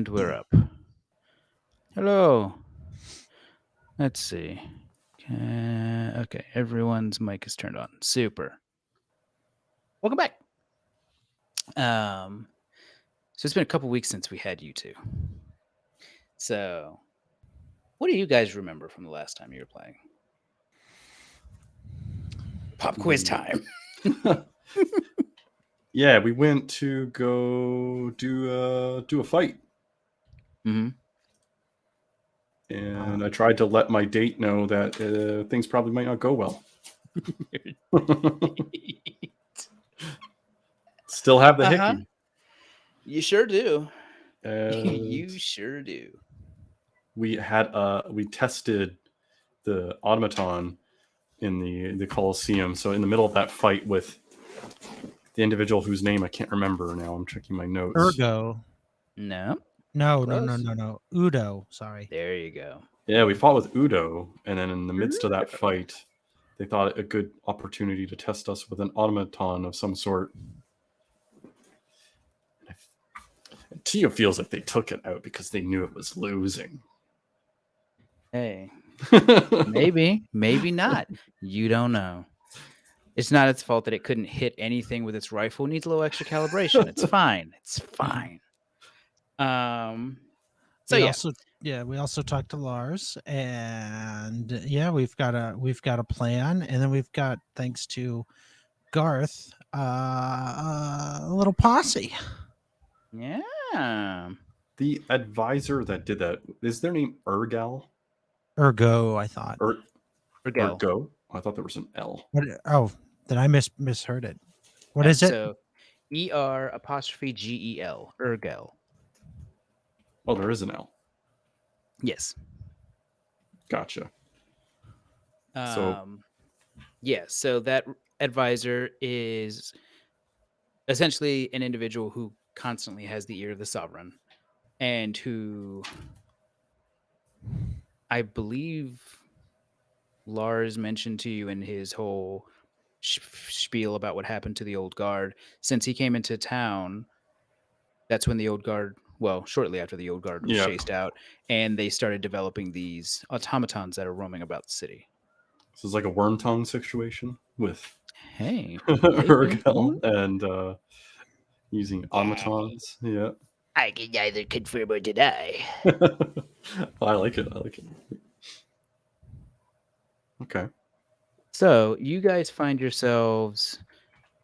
And we're up. Hello. Let's see. Okay, everyone's mic is turned on. Super. Welcome back. Um, so it's been a couple weeks since we had you two. So, what do you guys remember from the last time you were playing? Pop quiz time. Yeah, we went to go do a fight, Mm-hmm. and I tried to let my date know that things probably might not go well. Still have the Uh-huh. hickey. You sure do. And You sure do. we tested the automaton in the Coliseum. So in the middle of that fight with the individual whose name I can't remember now, I'm checking my notes. Ergo. No. No. Close. Udo. Sorry. There you go. Yeah, we fought with Udo, and then in the midst of that fight, they thought it a good opportunity to test us with an automaton of some sort. And Teo feels like they took it out because they knew it was losing. Hey, maybe not. You don't know. It's not its fault that it couldn't hit anything with its rifle. It needs a little extra calibration. It's fine. It's fine. So we also talked to Lars, and we've got a plan, and then we've got, thanks to Garth, a little posse. yeah. The advisor that did that, is their name Ergal? Ergo, I thought. Ergel. Ergo? I thought there was an L. What? Oh, then I misheard it. What is it? So ER''GEL. Ergel. Oh, there is an L. Yes. Gotcha. So that advisor is essentially an individual who constantly has the ear of the sovereign, and who I believe Lars mentioned to you in his whole spiel about what happened to the old guard. Since he came into town, that's when the old guard, shortly after the old guard was chased out, and they started developing these automatons that are roaming about the city. This is like a worm tongue situation with Ergel and using automatons. Yeah. I can neither confirm or deny. I like it. Okay. So you guys find yourselves,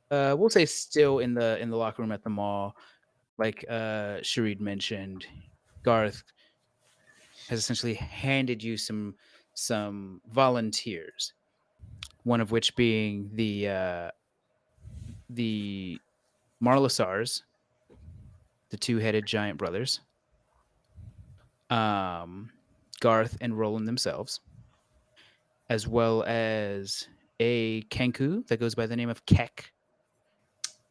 we'll say, still in the locker room at the mall. Like Sharid mentioned, Garth has essentially handed you some volunteers. One of which being the Marlasars, the two-headed giant brothers. Garth and Roland themselves, as well as a Kenku that goes by the name of Keck,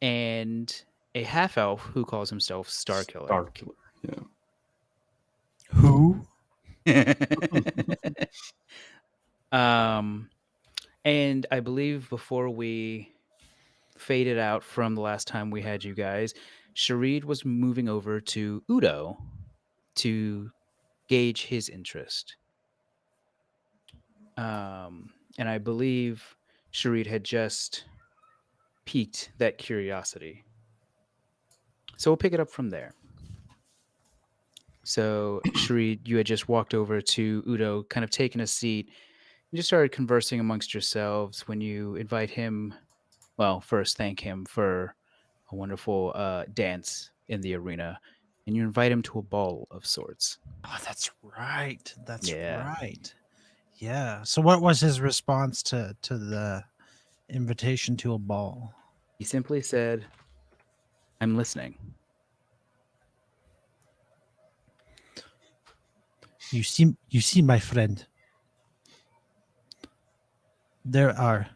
and a half-elf who calls himself Starkiller. Starkiller, yeah. Who? And I believe before we faded out from the last time we had you guys, Sharid was moving over to Udo to gauge his interest. And I believe Sharid had just piqued that curiosity. So we'll pick it up from there. So, Sharid, you had just walked over to Udo, kind of taken a seat. You just started conversing amongst yourselves when you invite him. Well, first thank him for a wonderful dance in the arena, and you invite him to a ball of sorts. Oh, that's right. That's Yeah. right. Yeah. So, what was his response to the invitation to a ball? He simply said, "I'm listening." You see, my friend. There are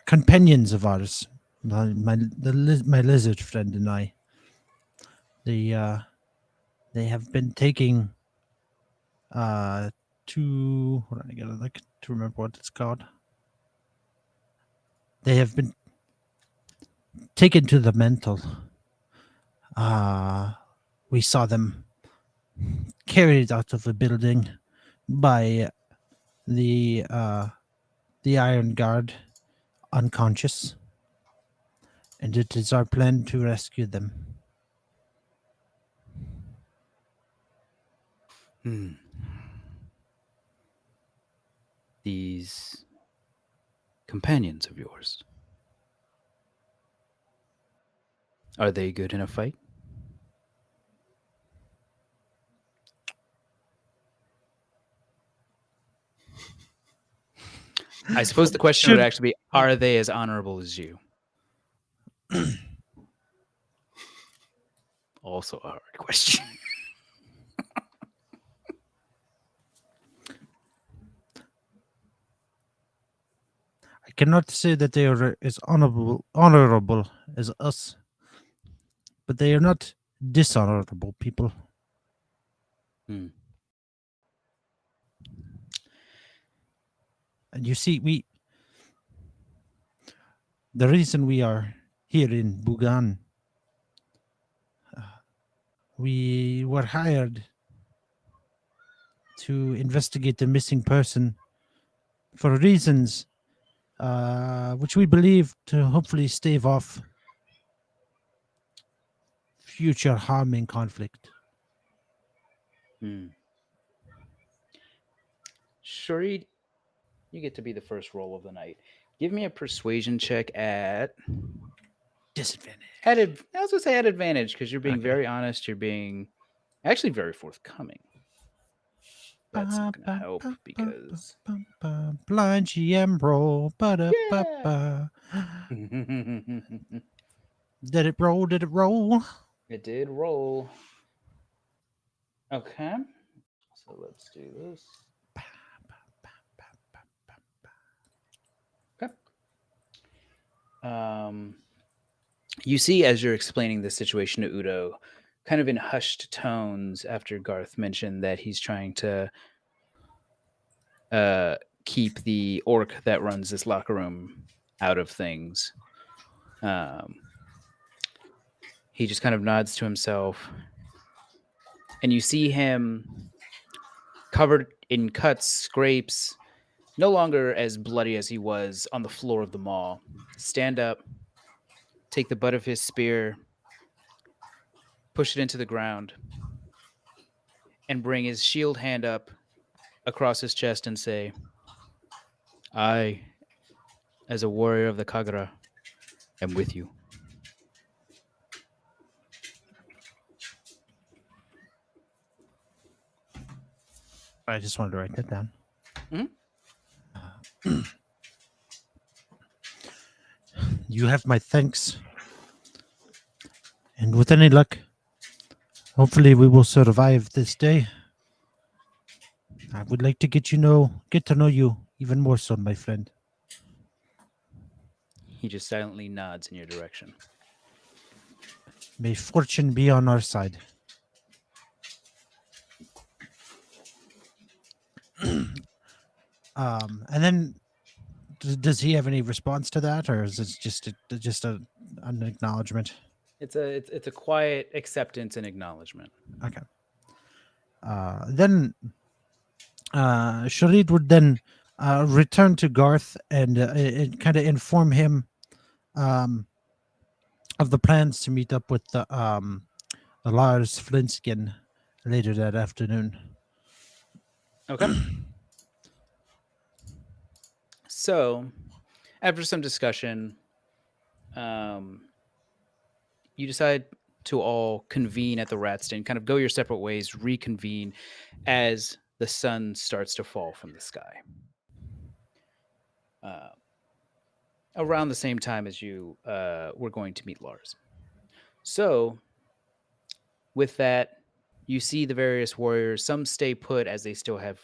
companions of ours, my lizard friend and I. They have been taking to, hold on, I gotta look to remember what it's called. They have been taken to the mental. we saw them carried out of the building by the uh, the Iron Guard, unconscious, and it is our plan to rescue them. Hmm. These companions of yours, are they good in a fight? I suppose the question would Should actually be, are they as honorable as you? Also a hard question. I cannot say that they are as honorable as us, but they are not dishonorable people. Hmm. And you see, the reason we are here in Bugan, we were hired to investigate the missing person for reasons which we believe to hopefully stave off future harming conflict. Hmm. Sharid, you get to be the first roll of the night. Give me a persuasion check Disadvantage. I was gonna say at advantage because you're being Okay. very honest. You're being actually very forthcoming. That's not gonna help because Blind GM roll. yeah. Ba-da-ba-ba. Did it roll? Did it roll? It did roll. Okay. So let's do this. Okay. Um, you see, as you're explaining this situation to Udo, kind of in hushed tones, after Garth mentioned that he's trying to uh, keep the orc that runs this locker room out of things. Um, he just kind of nods to himself, and you see him covered in cuts, scrapes, no longer as bloody as he was on the floor of the mall. Stand up, take the butt of his spear, push it into the ground, and bring his shield hand up across his chest and say, I, as a warrior of the Kagura, am with you. I just wanted to write that down. Mhm. You have my thanks. And with any luck, hopefully we will survive this day. I would like to get to know you even more so, my friend. He just silently nods in your direction. May fortune be on our side. And then does he have any response to that, or is it an acknowledgement? It's a quiet acceptance and acknowledgement. Okay. Then Sharid would then return to Garth and kind of inform him um, of the plans to meet up with the Lars Flinskin later that afternoon. Okay. So, after some discussion, um, you decide to all convene at the Rat's Den, kind of go your separate ways, reconvene as the sun starts to fall from the sky. Uh, Around the same time as you were going to meet Lars. So, with that, you see the various warriors. Some stay put as they still have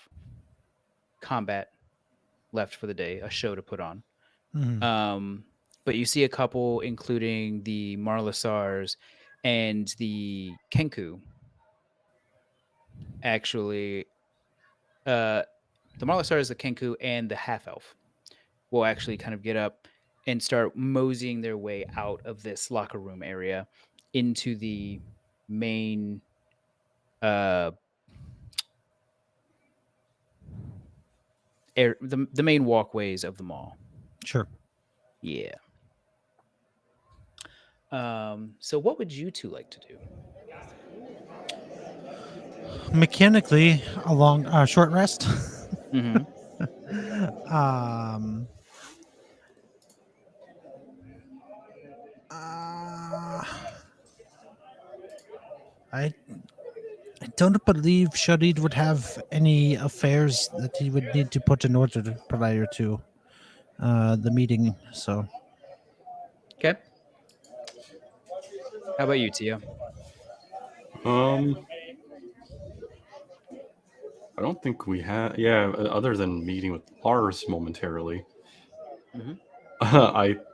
combat left for the day, a show to put on. Mhm. But you see a couple, including the Marlasars and the Kenku, actually. Uh, the Marlasars, the Kenku, and the half elf will actually kind of get up and start moseying their way out of this locker room area into the main uh the main walkways of the mall. Sure. Yeah. So what would you two like to do? Mechanically, a long short rest. Mm-hmm. um, uh, I I don't believe Sharid would have any affairs that he would need to put in order prior to the meeting. So Okay. How about you, Tia? Um, I don't think we have. Yeah, other than meeting with Lars momentarily, Mm-hmm.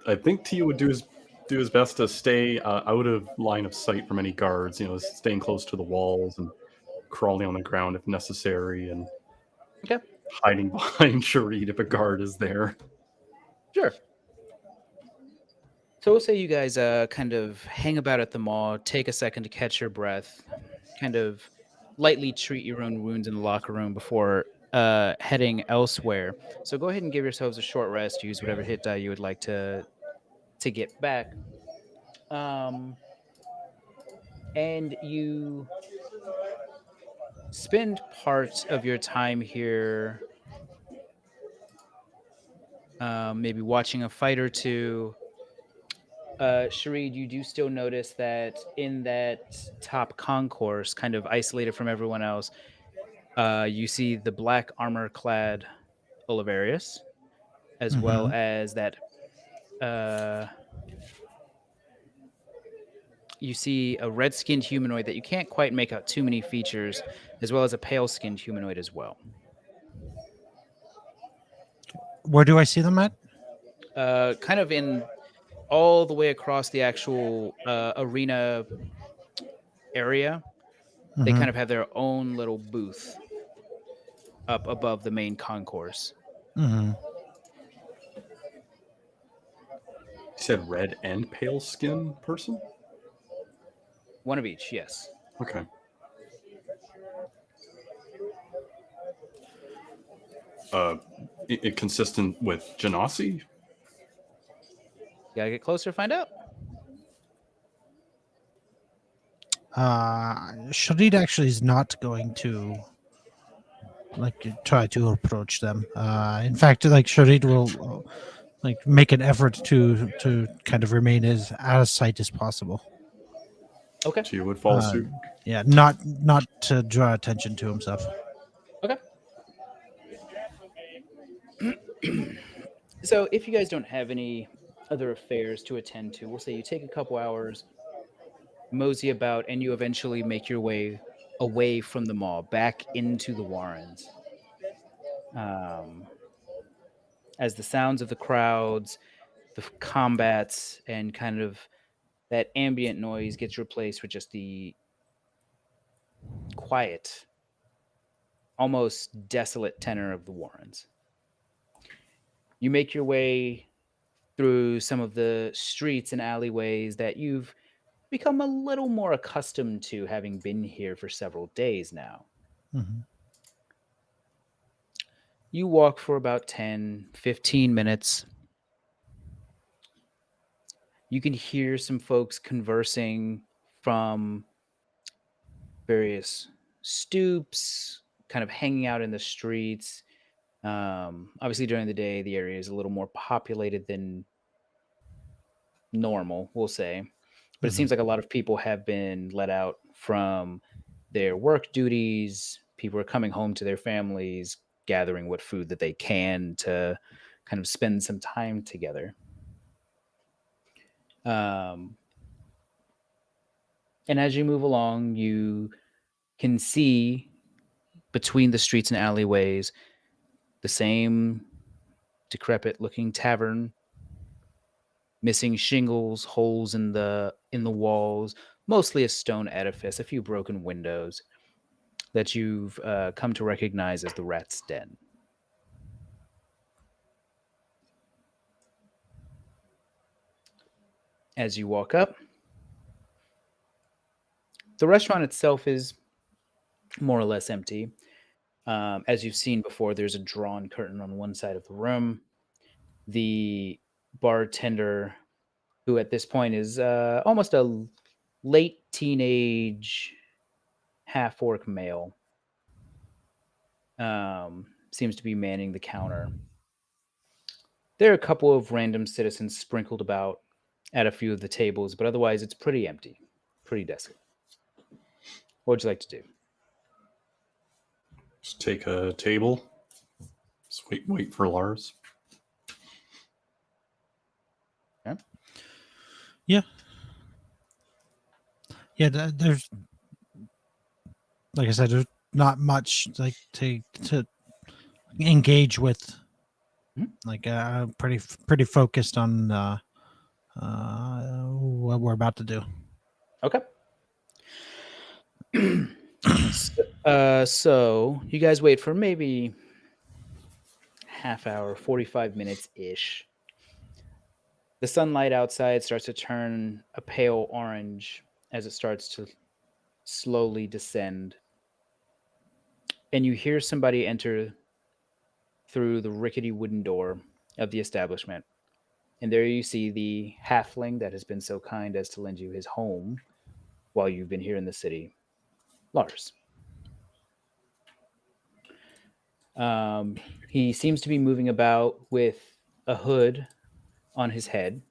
I think T would do his best to stay out of line of sight from any guards. You know, staying close to the walls and crawling on the ground if necessary, and Okay. hiding behind Sharid if a guard is there. Sure. So we'll say you guys kind of hang about at the mall, take a second to catch your breath, kind of lightly treat your own wounds in the locker room before heading elsewhere. So go ahead and give yourselves a short rest. Use whatever hit die you would like to get back. Um, and you spend part of your time here, maybe watching a fight or two. Sharid, you do still notice that in that top concourse, kind of isolated from everyone else, you see the black armor clad Oliverius, as well mhm. as that uh, you see a red skinned humanoid that you can't quite make out too many features, as well as a pale skinned humanoid as well. Where do I see them at? Kind of in all the way across the actual arena area, they Hmm. kind of have their own little booth up above the main concourse. Hmm. You said red and pale skin person. One of each, yes. Okay. Uh, consistent with Genasi. Gotta get closer to find out. Sharid actually is not going to try to approach them. In fact, like Sharid will like make an effort to kind of remain as out of sight as possible. Okay. She would follow Uh, suit. yeah, not to draw attention to himself. Okay. So if you guys don't have any other affairs to attend to, we'll say you take a couple hours, mosey about, and you eventually make your way away from the mall back into the Warrens. Um, as the sounds of the crowds, the combats, and kind of that ambient noise gets replaced with just the quiet, almost desolate tenor of the Warrens. You make your way through some of the streets and alleyways that you've become a little more accustomed to having been here for several days now. Hmm. You walk for about 10, 15 minutes. You can hear some folks conversing from various stoops, kind of hanging out in the streets. Obviously, during the day, the area is a little more populated than normal, we'll say. But it Hmm. seems like a lot of people have been let out from their work duties. People are coming home to their families, gathering what food that they can to kind of spend some time together. Um, and as you move along, you can see between the streets and alleyways the same decrepit looking tavern, missing shingles, holes in the walls, mostly a stone edifice, a few broken windows that you've come to recognize as the Rat's Den. As you walk up, the restaurant itself is more or less empty. As you've seen before, there's a drawn curtain on one side of the room. The bartender, who at this point is almost a late teenage half orc male, seems to be manning the counter. There are a couple of random citizens sprinkled about at a few of the tables, but otherwise it's pretty empty, pretty desolate. What would you like to do? Just take a table. Just wait for Lars. Okay. Yeah. Yeah, there's like I said, there's not much like to engage with. Mhm. Like pretty focused on what we're about to do. Okay. So you guys wait for maybe half hour, 45 minutes ish. The sunlight outside starts to turn a pale orange as it starts to slowly descend. And you hear somebody enter through the rickety wooden door of the establishment. And there you see the halfling that has been so kind as to lend you his home while you've been here in the city, Lars. He seems to be moving about with a hood on his head,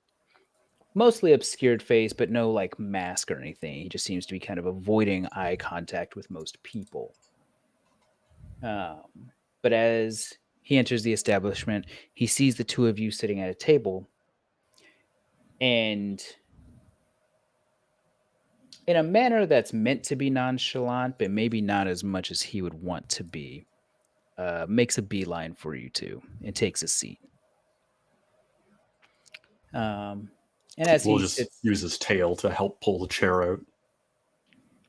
mostly obscured face, but no like mask or anything. He just seems to be kind of avoiding eye contact with most people. But as he enters the establishment, he sees the two of you sitting at a table, and in a manner that's meant to be nonchalant, but maybe not as much as he would want to be, makes a beeline for you two and takes a seat. Um, and as We'll he just sits, use his tail to help pull the chair out.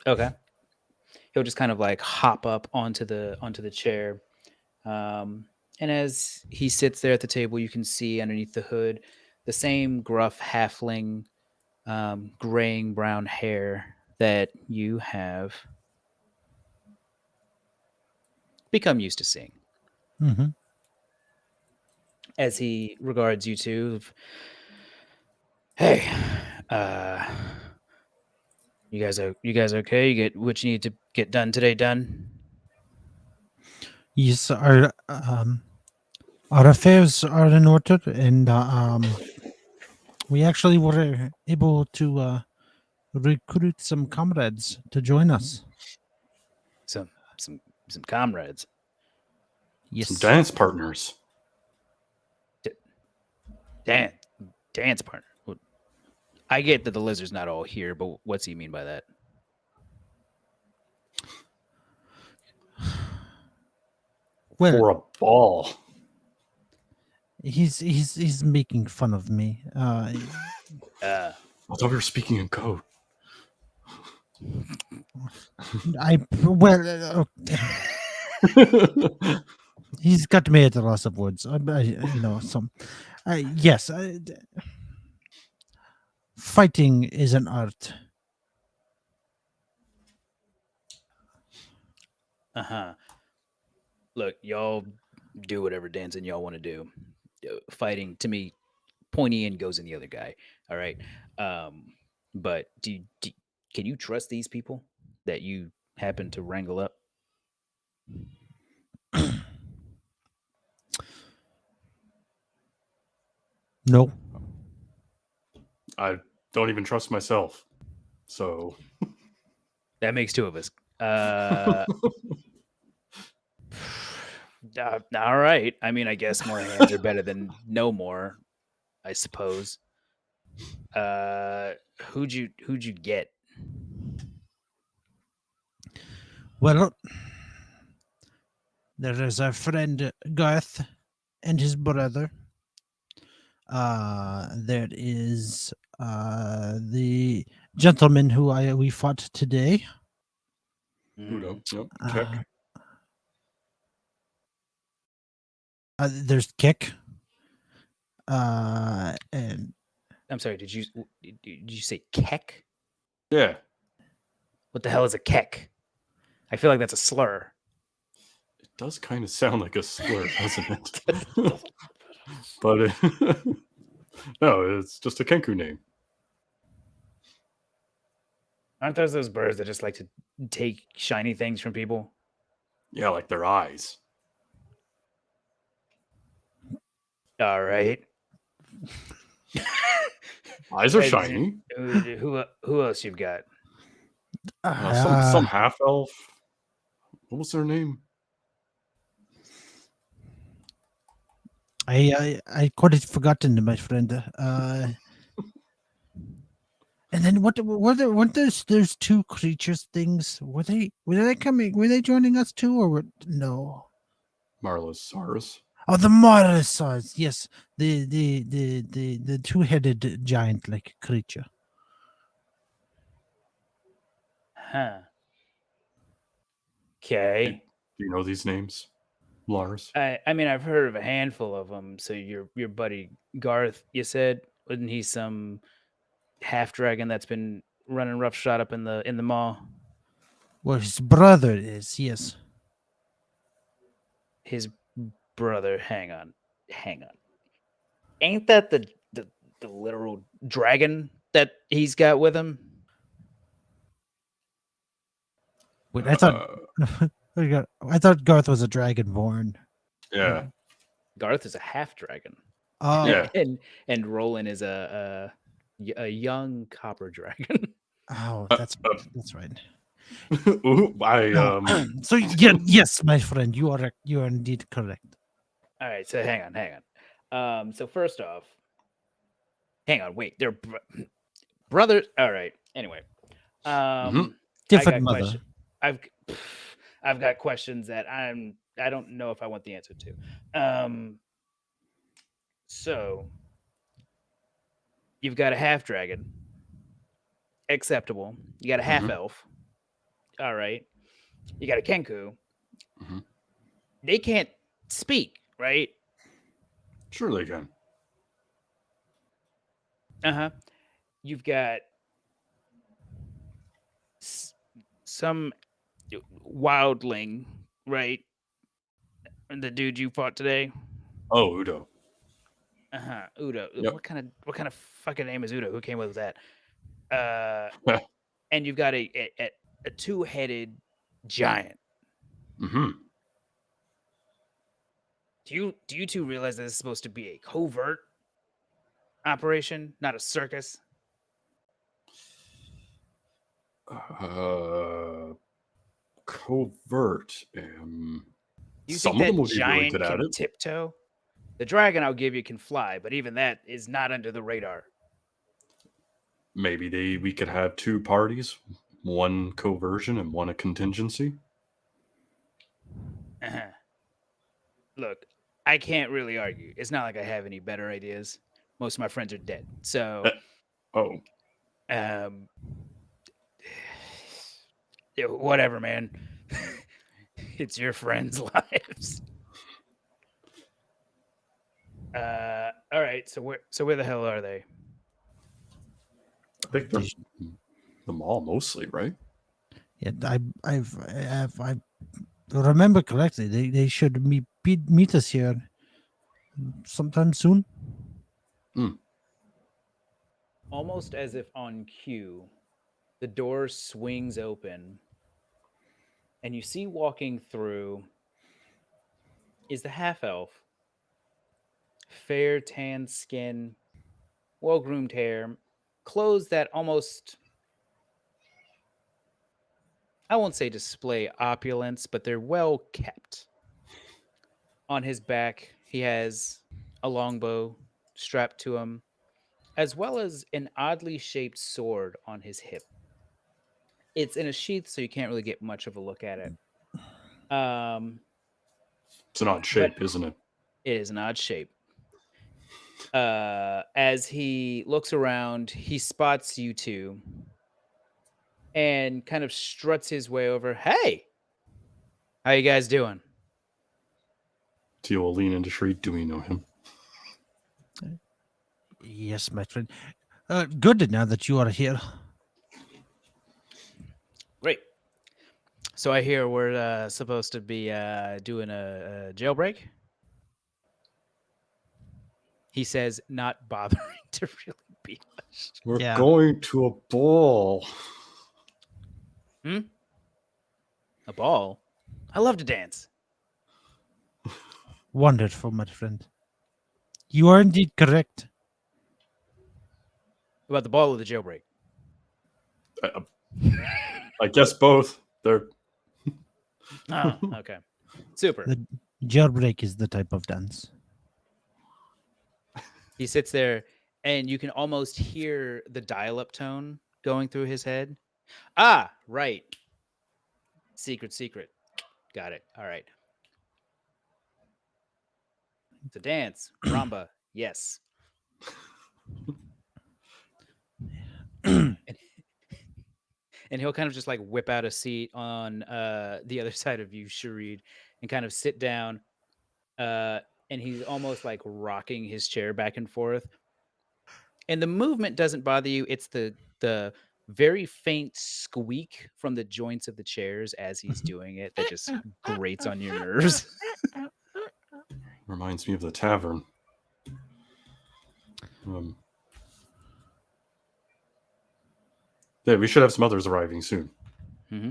okay, he'll just kind of like hop up onto the chair. And as he sits there at the table, you can see underneath the hood the same gruff halfling, graying brown hair that you have become used to seeing. Mm-hmm. As he regards you two, hey, uh, you guys okay? You get what you need to get done today done. Yes, our affairs are in order, and we actually were able to recruit some comrades to join us. Some some some comrades. Some Yes. dance partners. D- Dan, dance partner. I get that the lizard's not all here, but what's he mean by that? Well, For a ball. he's making fun of me. Uh, I thought we were speaking in code. I well, he's got me at a loss of words. Some. Yes, fighting is an art. uh-huh. Look, y'all do whatever dancing y'all want to do. Fighting to me, pointy end goes in the other guy. All right. Um, but can you trust these people that you happen to wrangle up? No. I don't even trust myself. So That makes two of us. Uh, all right. I mean, I guess more hands are better than no more. I suppose. Uh, who'd you get? Well, there is our friend Garth and his brother. There is the gentleman who we fought today. Mm, Yep, Uh, check. there's Kick. And I'm sorry. Did you say keck? Yeah. What the hell is a keck? I feel like that's a slur. It does kind of sound like a slur, doesn't it? But no, it's just a Kenku name. Aren't those birds that just like to take shiny things from people? Yeah, like their eyes. All right. Eyes are And shiny. who else you've got? Some half elf. What was their name? I quite forgotten, my friend. And then what weren't there's two creatures things? Were they coming? Were they joining us too, or no? Marla's Saurus. Oh, the Morosaurs. Yes, the two-headed giant like creature. Huh. Do, Okay. do you know these names, Lars? I mean, I've heard of a handful of them. So your buddy Garth, you said, wasn't he some half dragon that's been running roughshod up in the mall? Well, his brother is, yes. His brother. Hang on. Ain't that the literal dragon that he's got with him? Wait, I thought Uh, I thought Garth was a dragonborn. yeah, Garth is a half dragon, Oh, yeah. and Roland is a young copper dragon. oh, that's Uh, right. Ooh, No. So yeah, yes, my friend, you are indeed correct. All right, so hang on. So first off, hang on, wait, they're brothers. All right. Anyway, mhm. I Different got mother. I've I've got questions that I don't know if I want the answer to. So you've got a half dragon, acceptable. You got a half Mhm. elf, all right. You got a Kenku. Mhm. They can't speak, right? Sure they can. Uh huh. You've got some wildling, right? The dude you fought today. Oh, Udo. Uh huh. Udo. Yep. What kind of fucking name is Udo? Who came up with that? And you've got a two-headed giant. Mhm. Do you two realize that this is supposed to be a covert operation, not a circus? Uh, Covert. Do you think Some of them that would be really good giant at can it. tiptoe? The dragon, I'll give you, can fly, but even that is not under the radar. Maybe we could have two parties, one coversion and one a contingency. Uh-huh. Look, I can't really argue. It's not like I have any better ideas. Most of my friends are dead. So, Uh, oh, um, yeah, whatever, man. It's your friends' lives. All right. So where the hell are they? I think they're They sh- the mall mostly, right? Yeah, I remember correctly. They should meet us here sometime soon. Hmm. Almost as if on cue, the door swings open, and you see walking through is the half elf, fair tan skin, well groomed hair, clothes that almost, I won't say display opulence, but they're well kept. On his back, he has a longbow strapped to him, as well as an oddly shaped sword on his hip. It's in a sheath, so you can't really get much of a look at it. Um, It's an odd but shape, isn't it? it is an odd shape. As he looks around, he spots you two and kind of struts his way over. Hey, how you guys doing? Teo will lean into Shriek. Do we know him? Yes, my friend. Good now that you are here. Great. So I hear we're supposed to be doing a jailbreak. He says, not bothering to really be hushed. We're Yeah. going to a ball. Hmm? A ball? I love to dance. Wonderful, my friend. You are indeed correct. About the ball or the jailbreak? I, I guess both. They're Oh, okay. Super. The jailbreak is the type of dance. He sits there, and you can almost hear the dial-up tone going through his head. Ah, right. Secret. Got it. All right. It's a dance. Ramba. Yes. And, and he'll kind of just like whip out a seat on the other side of you, Sharid, and kind of sit down. Uh, and he's almost like rocking his chair back and forth. And the movement doesn't bother you. It's the very faint squeak from the joints of the chairs as he's doing it that just grates on your nerves. reminds me of the tavern. Um, yeah, we should have some others arriving soon. Mm-hmm.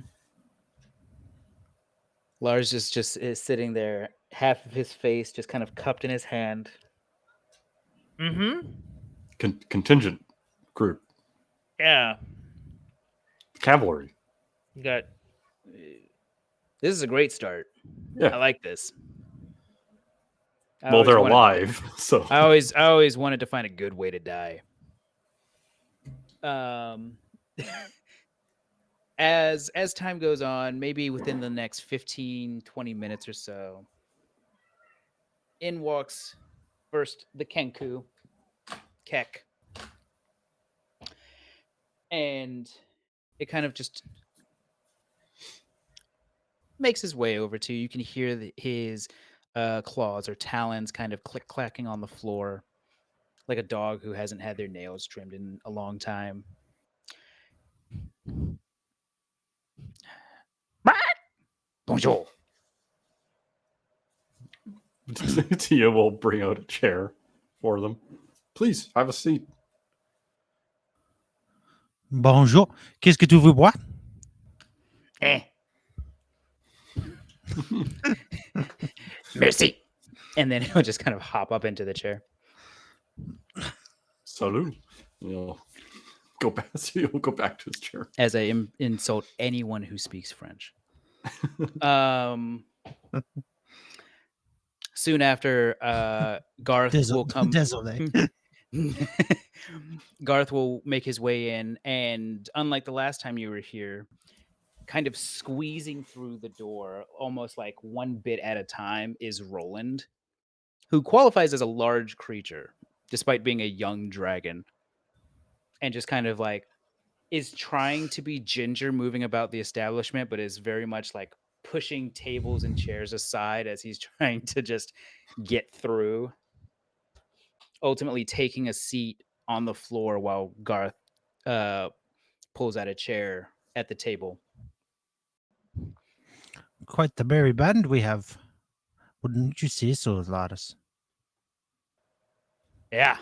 Lars just is sitting there, half of his face just kind of cupped in his hand. Mm-hmm. Contingent group, Yeah. cavalry. You got. This is a great start. I Yeah. like this. I Well, always they're wanted. alive, so I always wanted to find a good way to die. Um, as time goes on, maybe within the next 15, 20 minutes or so, in walks first the Kenku, Kek, and it kind of just makes his way over to you. You can hear his claws or talons kind of click clacking on the floor, like a dog who hasn't had their nails trimmed in a long time. Bonjour. Tia will bring out a chair for them. Please have a seat. Bonjour. Qu'est-ce que tu veux boire? Eh. Merci. And then he'll just kind of hop up into the chair. Salut. Go back. He'll go back to his chair. As I insult anyone who speaks French. Um, soon after, Garth will come. Désolé. Garth will make his way in, and unlike the last time you were here, kind of squeezing through the door, almost like one bit at a time, is Roland, who qualifies as a large creature, despite being a young dragon, and just kind of like is trying to be ginger moving about the establishment, but is very much like pushing tables and chairs aside as he's trying to just get through, ultimately taking a seat on the floor while Garth pulls out a chair at the table. Quite the merry band we have. Wouldn't you say so, Lars? Yeah.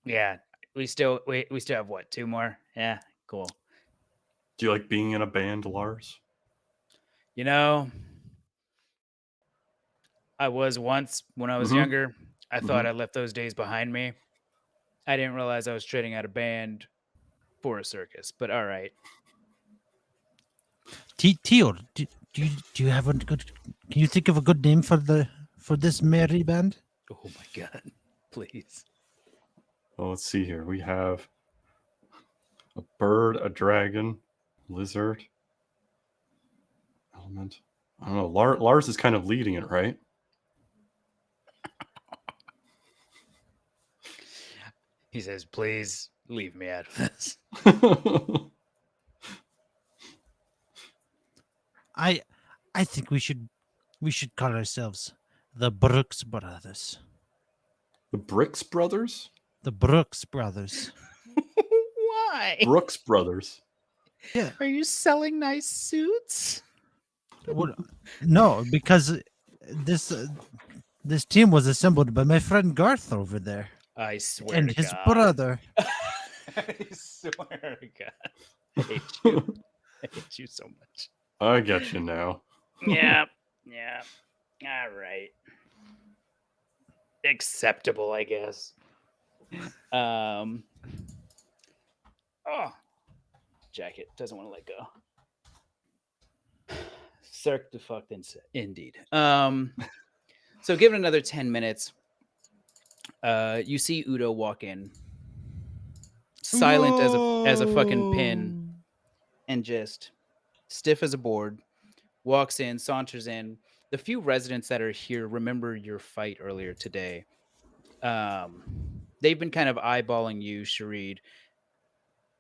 Yeah. We still have what, 2 more? Yeah, cool. Do you like being in a band, Lars? You know, I was once when I was younger. I thought I left those days behind me. I didn't realize I was trading out a band for a circus, but all right. Teo, do you have a good? Can you think of a good name for this merry band? Oh my god. Please. Well, let's see here. We have a bird, a dragon, lizard, element. I don't know. Lars is kind of leading it, right? He says, "Please leave me out of this." I think we should call ourselves the Brooks Brothers. The Bricks Brothers? The Brooks Brothers. Why? Brooks Brothers. Yeah. Are you selling nice suits? What? No, because this this team was assembled by my friend Garth over there I swear and to his God. brother. I swear to God. I hate you. I hate you so much. I get you now. Yeah. Yeah. All right. Acceptable, I guess. Um. Oh, jacket doesn't want to let go. Cirque du fuck indeed. So give it another 10 minutes. You see Udo walk in, silent as a fucking pin, Whoa. and just stiff as a board. Walks in, saunters in. The few residents that are here remember your fight earlier today. They've been kind of eyeballing you, Sharid.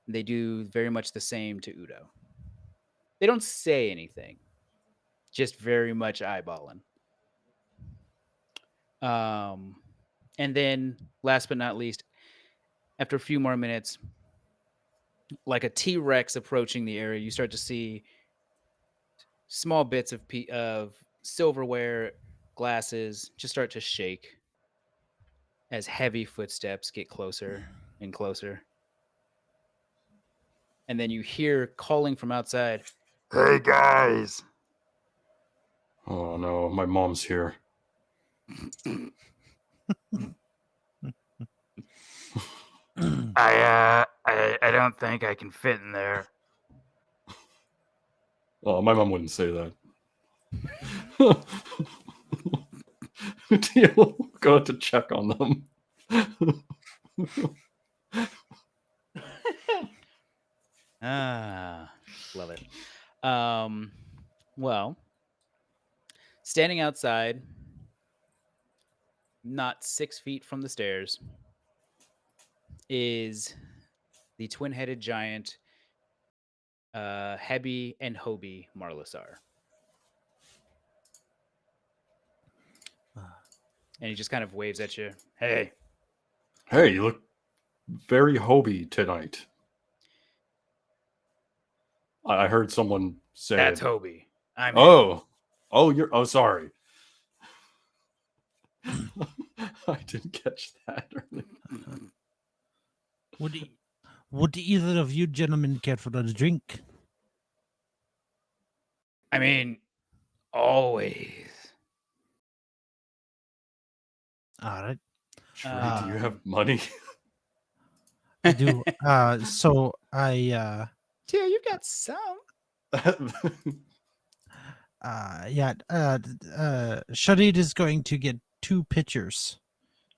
They do very much the same to Udo. They don't say anything, just very much eyeballing. Um, and then, last but not least, after a few more minutes, like a T Rex approaching the area, you start to see small bits of silverware, glasses just start to shake as heavy footsteps get closer and closer. And then you hear calling from outside, "Hey guys, Oh no, my mom's here. I don't think I can fit in there." Oh, my mom wouldn't say that. Teal go out to check on them. Ah, love it. Um, well, standing outside, not 6 feet from the stairs, is the twin-headed giant Hebi and Hobi Marlisar. And he just kind of waves at you. Hey, Hey, you look very Hobie tonight. I heard someone say that's it. Hobi. I'm Hebi. Oh, you're. Oh, sorry. I didn't catch that earlier. would e- would either of you gentlemen care for a drink? I mean, always. All right. Sheree, do you have Um, money? I do. So I yeah, you got some. yeah, Sharid is going to get 2 pitchers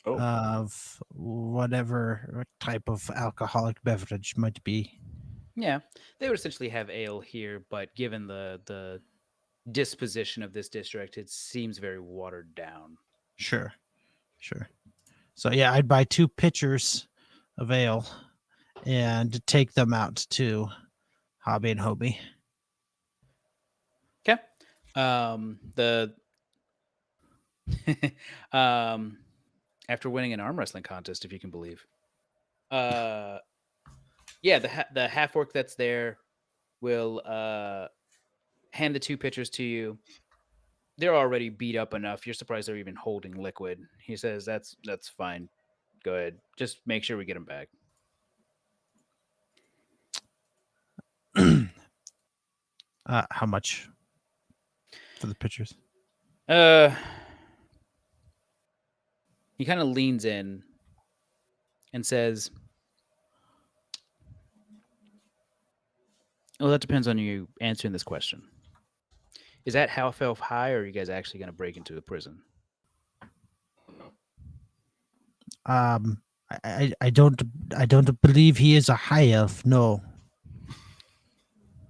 Oh, of whatever type of alcoholic beverage might be. Yeah, they would essentially have ale here, but given the disposition of this district, it seems very watered down. Sure, sure. So yeah, I'd buy 2 pitchers of ale and take them out to Hobby and Hobie. Okay. The um after winning an arm wrestling contest, if you can believe. Uh yeah, the half orc that's there will hand the 2 pitchers to you. They're already beat up enough. You're surprised they're even holding liquid. He says that's fine. Go ahead. Just make sure we get them back. How much for the pitchers? Uh he kind of leans in and says, "Well, that depends on you answering this question. Is that half elf high, or are you guys actually going to break into a prison?" Um, I don't believe he is a high elf. No.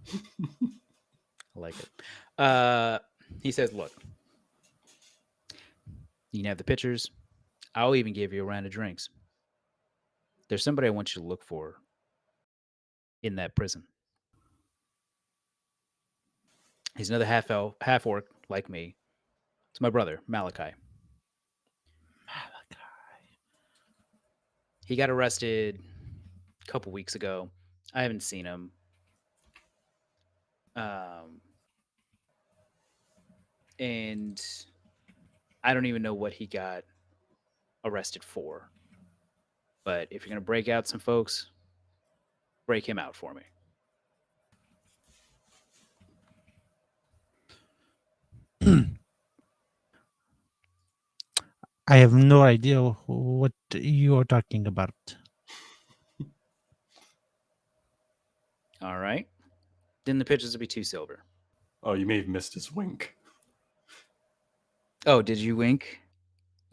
I like it. Uh, he says, "Look, you can have the pitchers. I'll even give you a round of drinks. There's somebody I want you to look for in that prison. He's another half elf, half orc like me. It's my brother, Malachi. He got arrested a couple weeks ago. I haven't seen him. Um, and I don't even know what he got arrested for. But if you're gonna break out some folks, break him out for me. I have no idea what you are talking about. All right. Then the pitches will be 2 silver. Oh, you may have missed his wink. Oh, did you wink?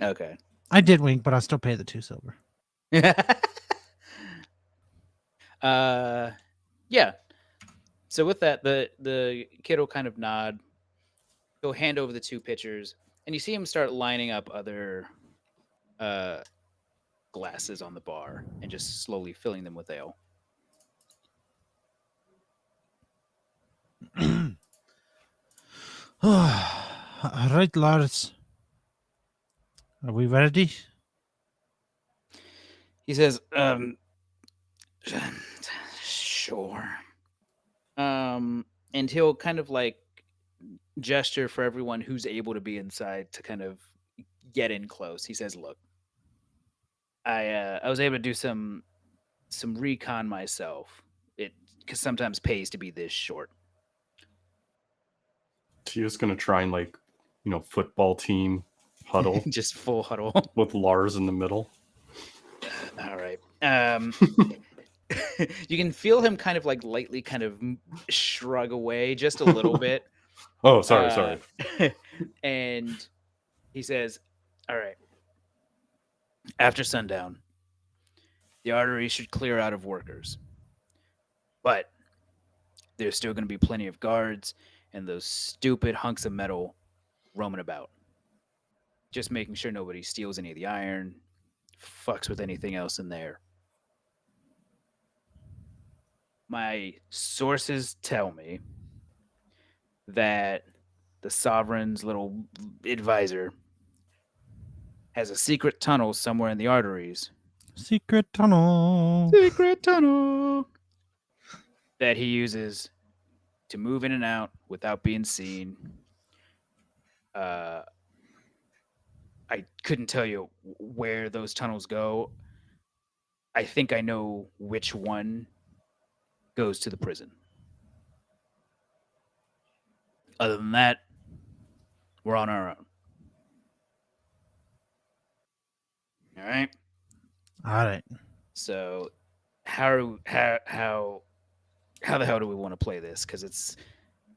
Okay. I did wink, but I'll still pay the 2 silver. uh, yeah. So with that, the kid will kind of nod. He'll hand over the 2 pitchers, and you see him start lining up other uh, glasses on the bar and just slowly filling them with ale. All right, Lars. Are we ready? He says, sure. And he'll kind of like gesture for everyone who's able to be inside to kind of get in close. He says, "Look, I was able to do some recon myself. It because sometimes pays to be this short. Tio's gonna try and football team huddle Just full huddle. with Lars in the middle. All right. You can feel him kind of like lightly kind of shrug away just a little bit. Oh, sorry. And he says, "All right. After sundown, the arteries should clear out of workers. But there's still going to be plenty of guards and those stupid hunks of metal roaming about. Just making sure nobody steals any of the iron, fucks with anything else in there. My sources tell me that the sovereign's little advisor has a secret tunnel somewhere in the arteries. Secret tunnel. Secret tunnel that he uses to move in and out without being seen. Uh, I couldn't tell you where those tunnels go. I think I know which one goes to the prison. Other than that, we're on our own. All right. All right. So, how the hell do we want to play this? Because it's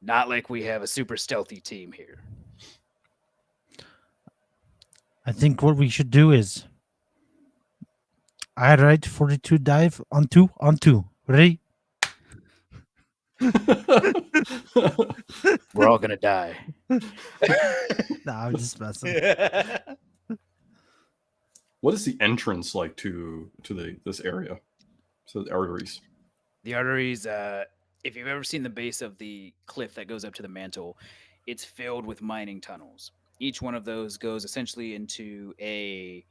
not like we have a super stealthy team here. I think what we should do is I write 42 dive on two. Ready? We're all gonna die. No, I'm just messing. What is the entrance like to this area? So the arteries. The arteries, if you've ever seen the base of the cliff that goes up to the mantle, it's filled with mining tunnels. Each one of those goes essentially into a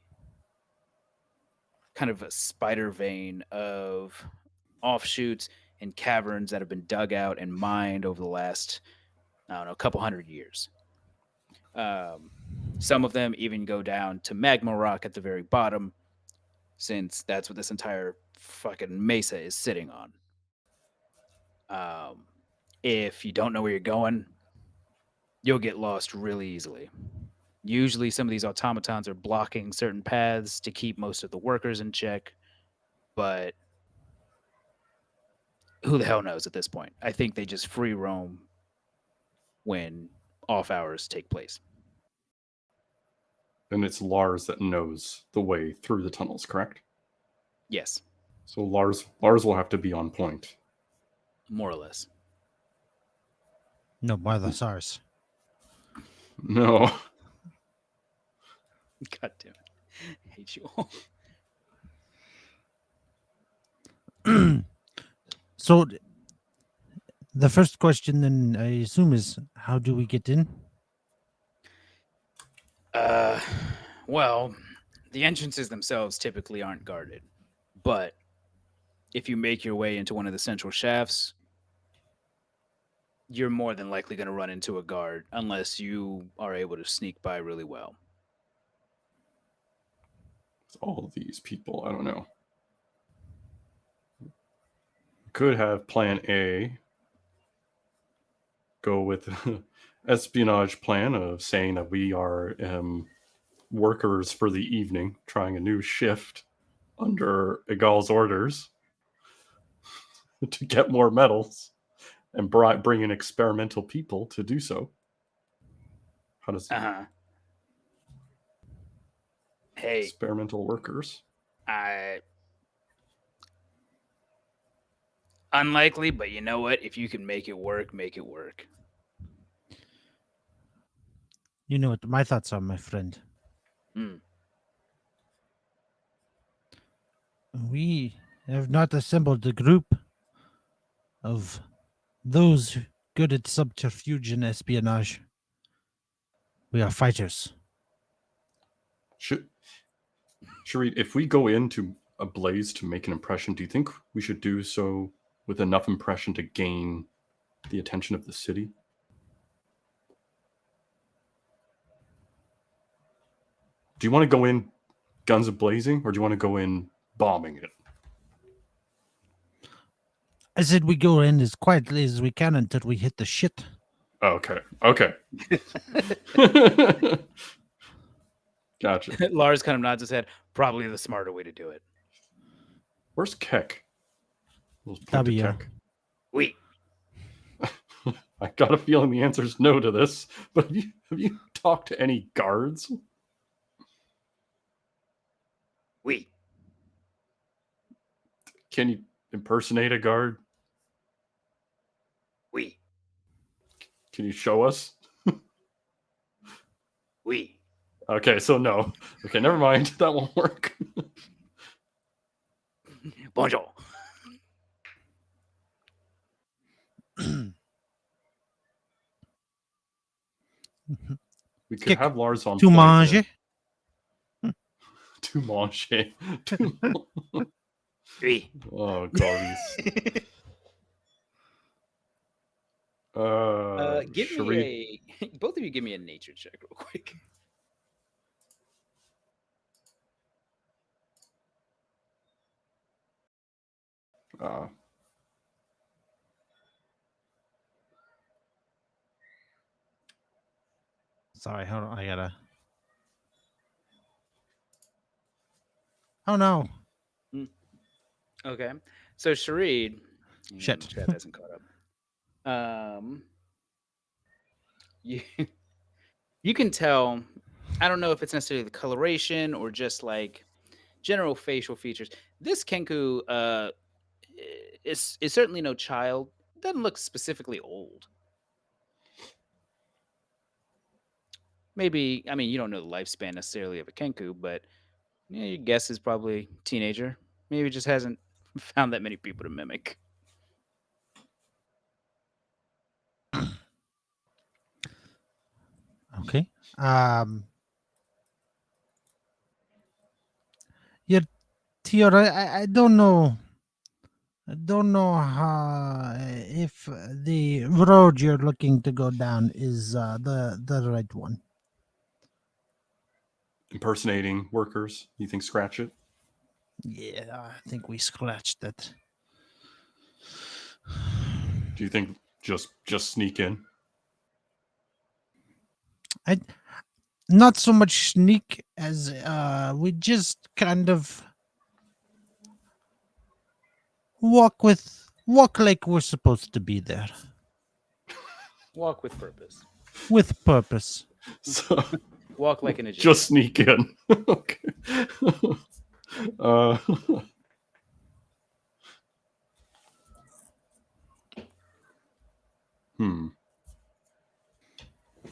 kind of a spider vein of offshoots and caverns that have been dug out and mined over the last, I don't know, a couple hundred years. Um, some of them even go down to magma rock at the very bottom, since that's what this entire fucking mesa is sitting on. Um, if you don't know where you're going, you'll get lost really easily. Usually, some of these automatons are blocking certain paths to keep most of the workers in check, but who the hell knows at this point? I think they just free roam when off hours take place. And it's Lars that knows the way through the tunnels, correct? Yes, So Lars will have to be on point. more or less. No, by the SARS. No. God damn it. I hate you all. So the first question then I assume is how do we get in? Uh, well, the entrances themselves typically aren't guarded, but if you make your way into one of the central shafts, you're more than likely going to run into a guard unless you are able to sneak by really well. With all of these people, I don't know. Could have plan A, go with espionage plan of saying that we are workers for the evening, trying a new shift under Egal's orders to get more medals, and bring in experimental people to do so. How does Uh huh. Hey, experimental workers? I unlikely, but you know what? If you can make it work, make it work. You know what my thoughts are, my friend. Hmm. We have not assembled a group of those good at subterfuge and espionage. We are fighters. Should Sharid, if we go into a blaze to make an impression, do you think we should do so with enough impression to gain the attention of the city? Do you want to go in guns a blazing, or do you want to go in bombing it? I said we go in as quietly as we can until we hit the shit. Okay. Okay. Gotcha. Lars kind of nods his head. Probably the smarter way to do it. Where's Keck? We'll point to W. Keck. We. I got a feeling the answer is no to this, but have you talked to any guards? We. Can you impersonate a guard? We. Can you show us? We. Okay, so no. Okay, never mind. That won't work. Bonjour. We could Kick. have Lars on To point manger. to manger. We. Oh, Garis. Give Sharid, me a. Both of you give me a nature check real quick. uh, Sorry, hold on. I gotta. Oh no. Okay. So Sharid. Shit. Chat hasn't caught up. You you can tell. I don't know if it's necessarily the coloration or just like general facial features. This Kenku is certainly no child. Doesn't look specifically old. Maybe, I mean, you don't know the lifespan necessarily of a Kenku, but yeah, your guess is probably teenager. Maybe just hasn't found that many people to mimic. Okay. Yeah, Theo, I don't know. I don't know how if the road you're looking to go down is the right one. impersonating workers. You think scratch it? Yeah, I think we scratched it. Do you think just sneak in? I not so much sneak as we just kind of walk like we're supposed to be there Walk with purpose. with purpose. So Walk like an Egyptian. just sneak in. Okay. Uh, hmm.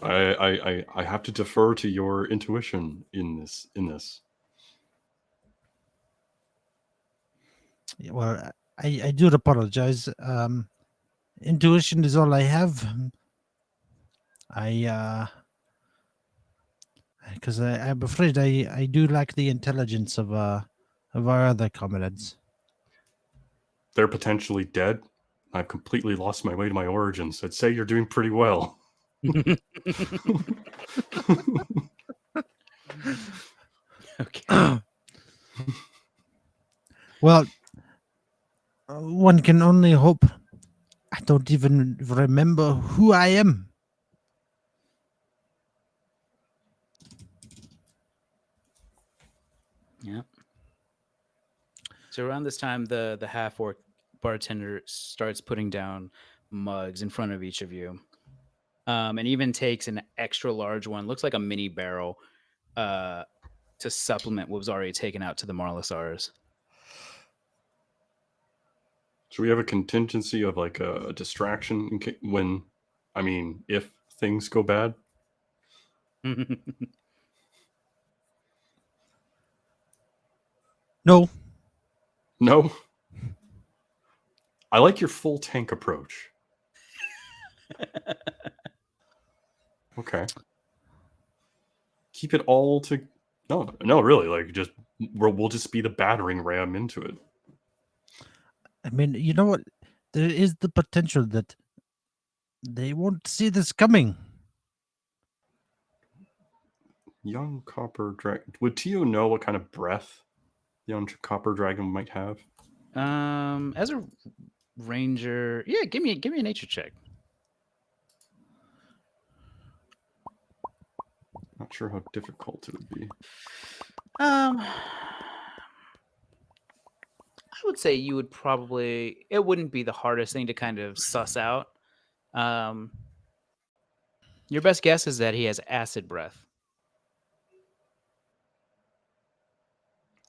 I have to defer to your intuition in this. Yeah, well, I do apologize. Intuition is all I have. I because I'm afraid I do lack the intelligence of our other comrades. They're potentially dead, I've completely lost my way to my origins. I'd say you're doing pretty well. Okay. Well, one can only hope. I don't even remember who I am. Yeah. So around this time, the half orc bartender starts putting down mugs in front of each of you, and even takes an extra large one, looks like a mini barrel, uh, to supplement what was already taken out to the Marlisars. So we have a contingency of like a distraction when, I mean, if things go bad. No, No, I like your full tank approach. Okay, keep it all to. No, no, really, like just we'll just be the battering ram into it. I mean, you know what? There is the potential that they won't see this coming. Young copper dragon. Would Tio know what kind of breath young copper dragon might have? As a ranger, yeah, give me a nature check. Not sure how difficult it would be. I would say you would probably. It wouldn't be the hardest thing to kind of suss out. Um, your best guess is that he has acid breath.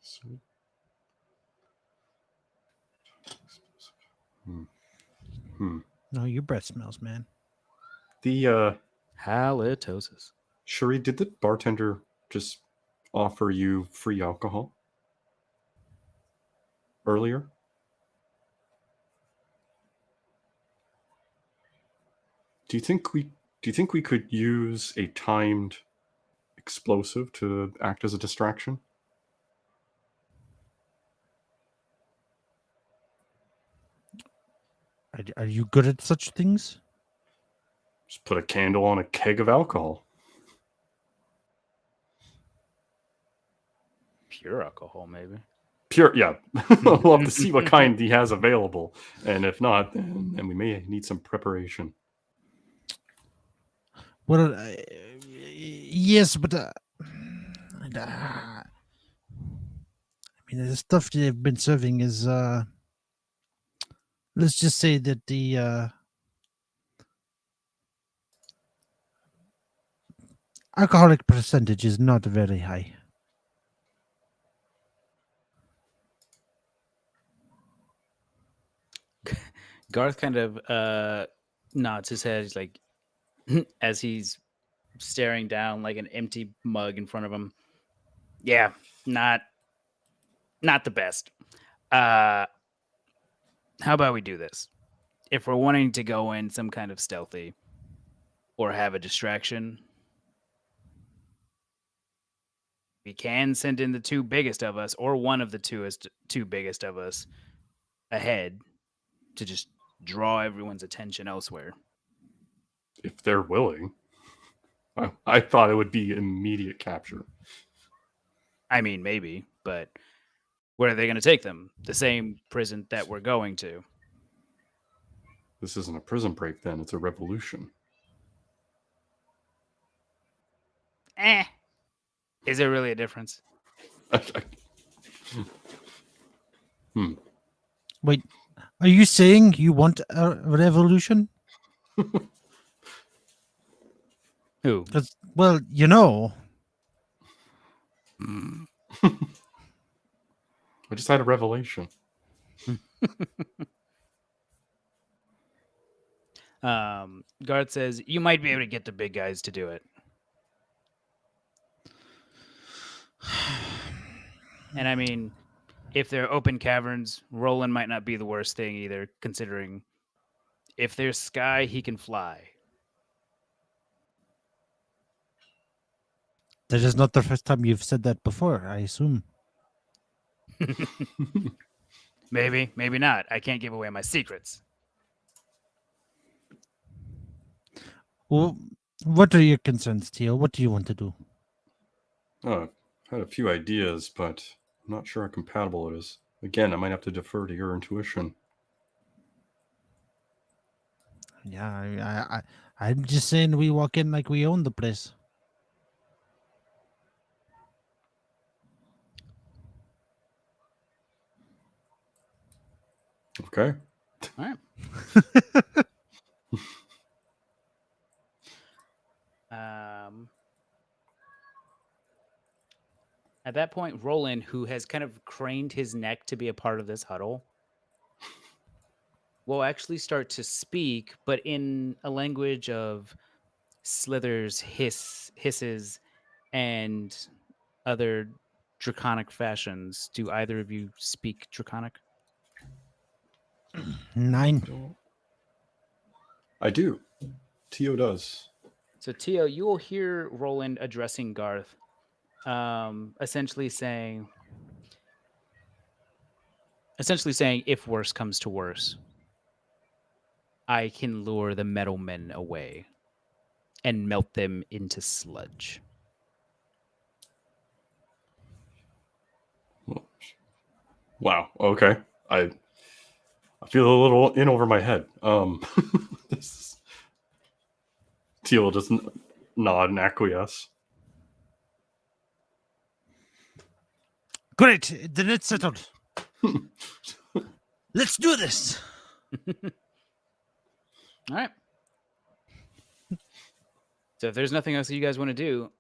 So, hmm. Hmm. No, your breath smells, man. The Halitosis. Cherie, did the bartender just offer you free alcohol earlier? Do you think we could use a timed explosive to act as a distraction? Are you good at such things? Just put a candle on a keg of alcohol. Pure alcohol, maybe. Pure, yeah. I'd love to see what kind he has available, and if not, then we may need some preparation. Well, yes, but I mean, the stuff they've been serving is, let's just say that the alcoholic percentage is not very high. Garth kind of nods his head. He's like, as he's staring down like an empty mug in front of him. Yeah, not the best. Uh, how about we do this? If we're wanting to go in some kind of stealthy or have a distraction, we can send in the two biggest of us, or one of the two biggest of us, ahead to just draw everyone's attention elsewhere. If they're willing. I thought it would be immediate capture. I mean, maybe, but where are they going to take them? The same prison that we're going to. This isn't a prison break, then. It's a revolution. Is there really a difference? Hmm. Wait, are you saying you want a revolution? Who? Because, well, you know, I just had a revelation. Garth says you might be able to get the big guys to do it. And I mean, if they're open caverns, Roland might not be the worst thing either, considering if there's sky, he can fly. that is not the first time you've said that before, I assume. Maybe, maybe not. I can't give away my secrets. Well, what are your concerns, Teal? What do you want to do? Oh, I had a few ideas, but I'm not sure how compatible it is. Again, I might have to defer to your intuition. Yeah, I'm just saying we walk in like we own the place. Okay. All right. Um, at that point, Roland, who has kind of craned his neck to be a part of this huddle, will actually start to speak, but in a language of slithers, hisses, and other draconic fashions. Do either of you speak draconic? 9. Well, I do. Tio does. So, Tio, you will hear Roland addressing Garth, essentially saying, if worse comes to worse, I can lure the metal men away and melt them into sludge. Wow. Okay. I I feel a little in over my head. This Teal will just nod and acquiesce. Great, then it's settled. Let's do this. All right. So if there's nothing else that you guys want to do,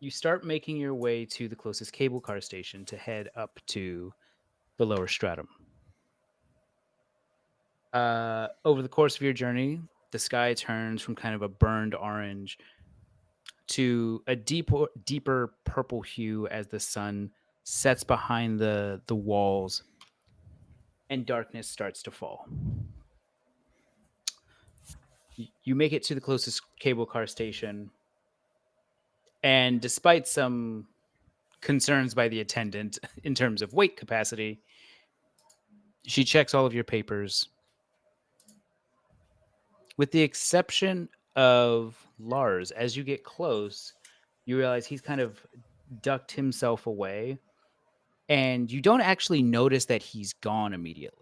you start making your way to the closest cable car station to head up to the lower stratum. Over the course of your journey, the sky turns from kind of a burned orange to a deeper purple hue as the sun sets behind the walls and darkness starts to fall. You make it to the closest cable car station, and despite some concerns by the attendant in terms of weight capacity, she checks all of your papers, with the exception of Lars. As you get close, you realize he's kind of ducked himself away, and you don't actually notice that he's gone immediately.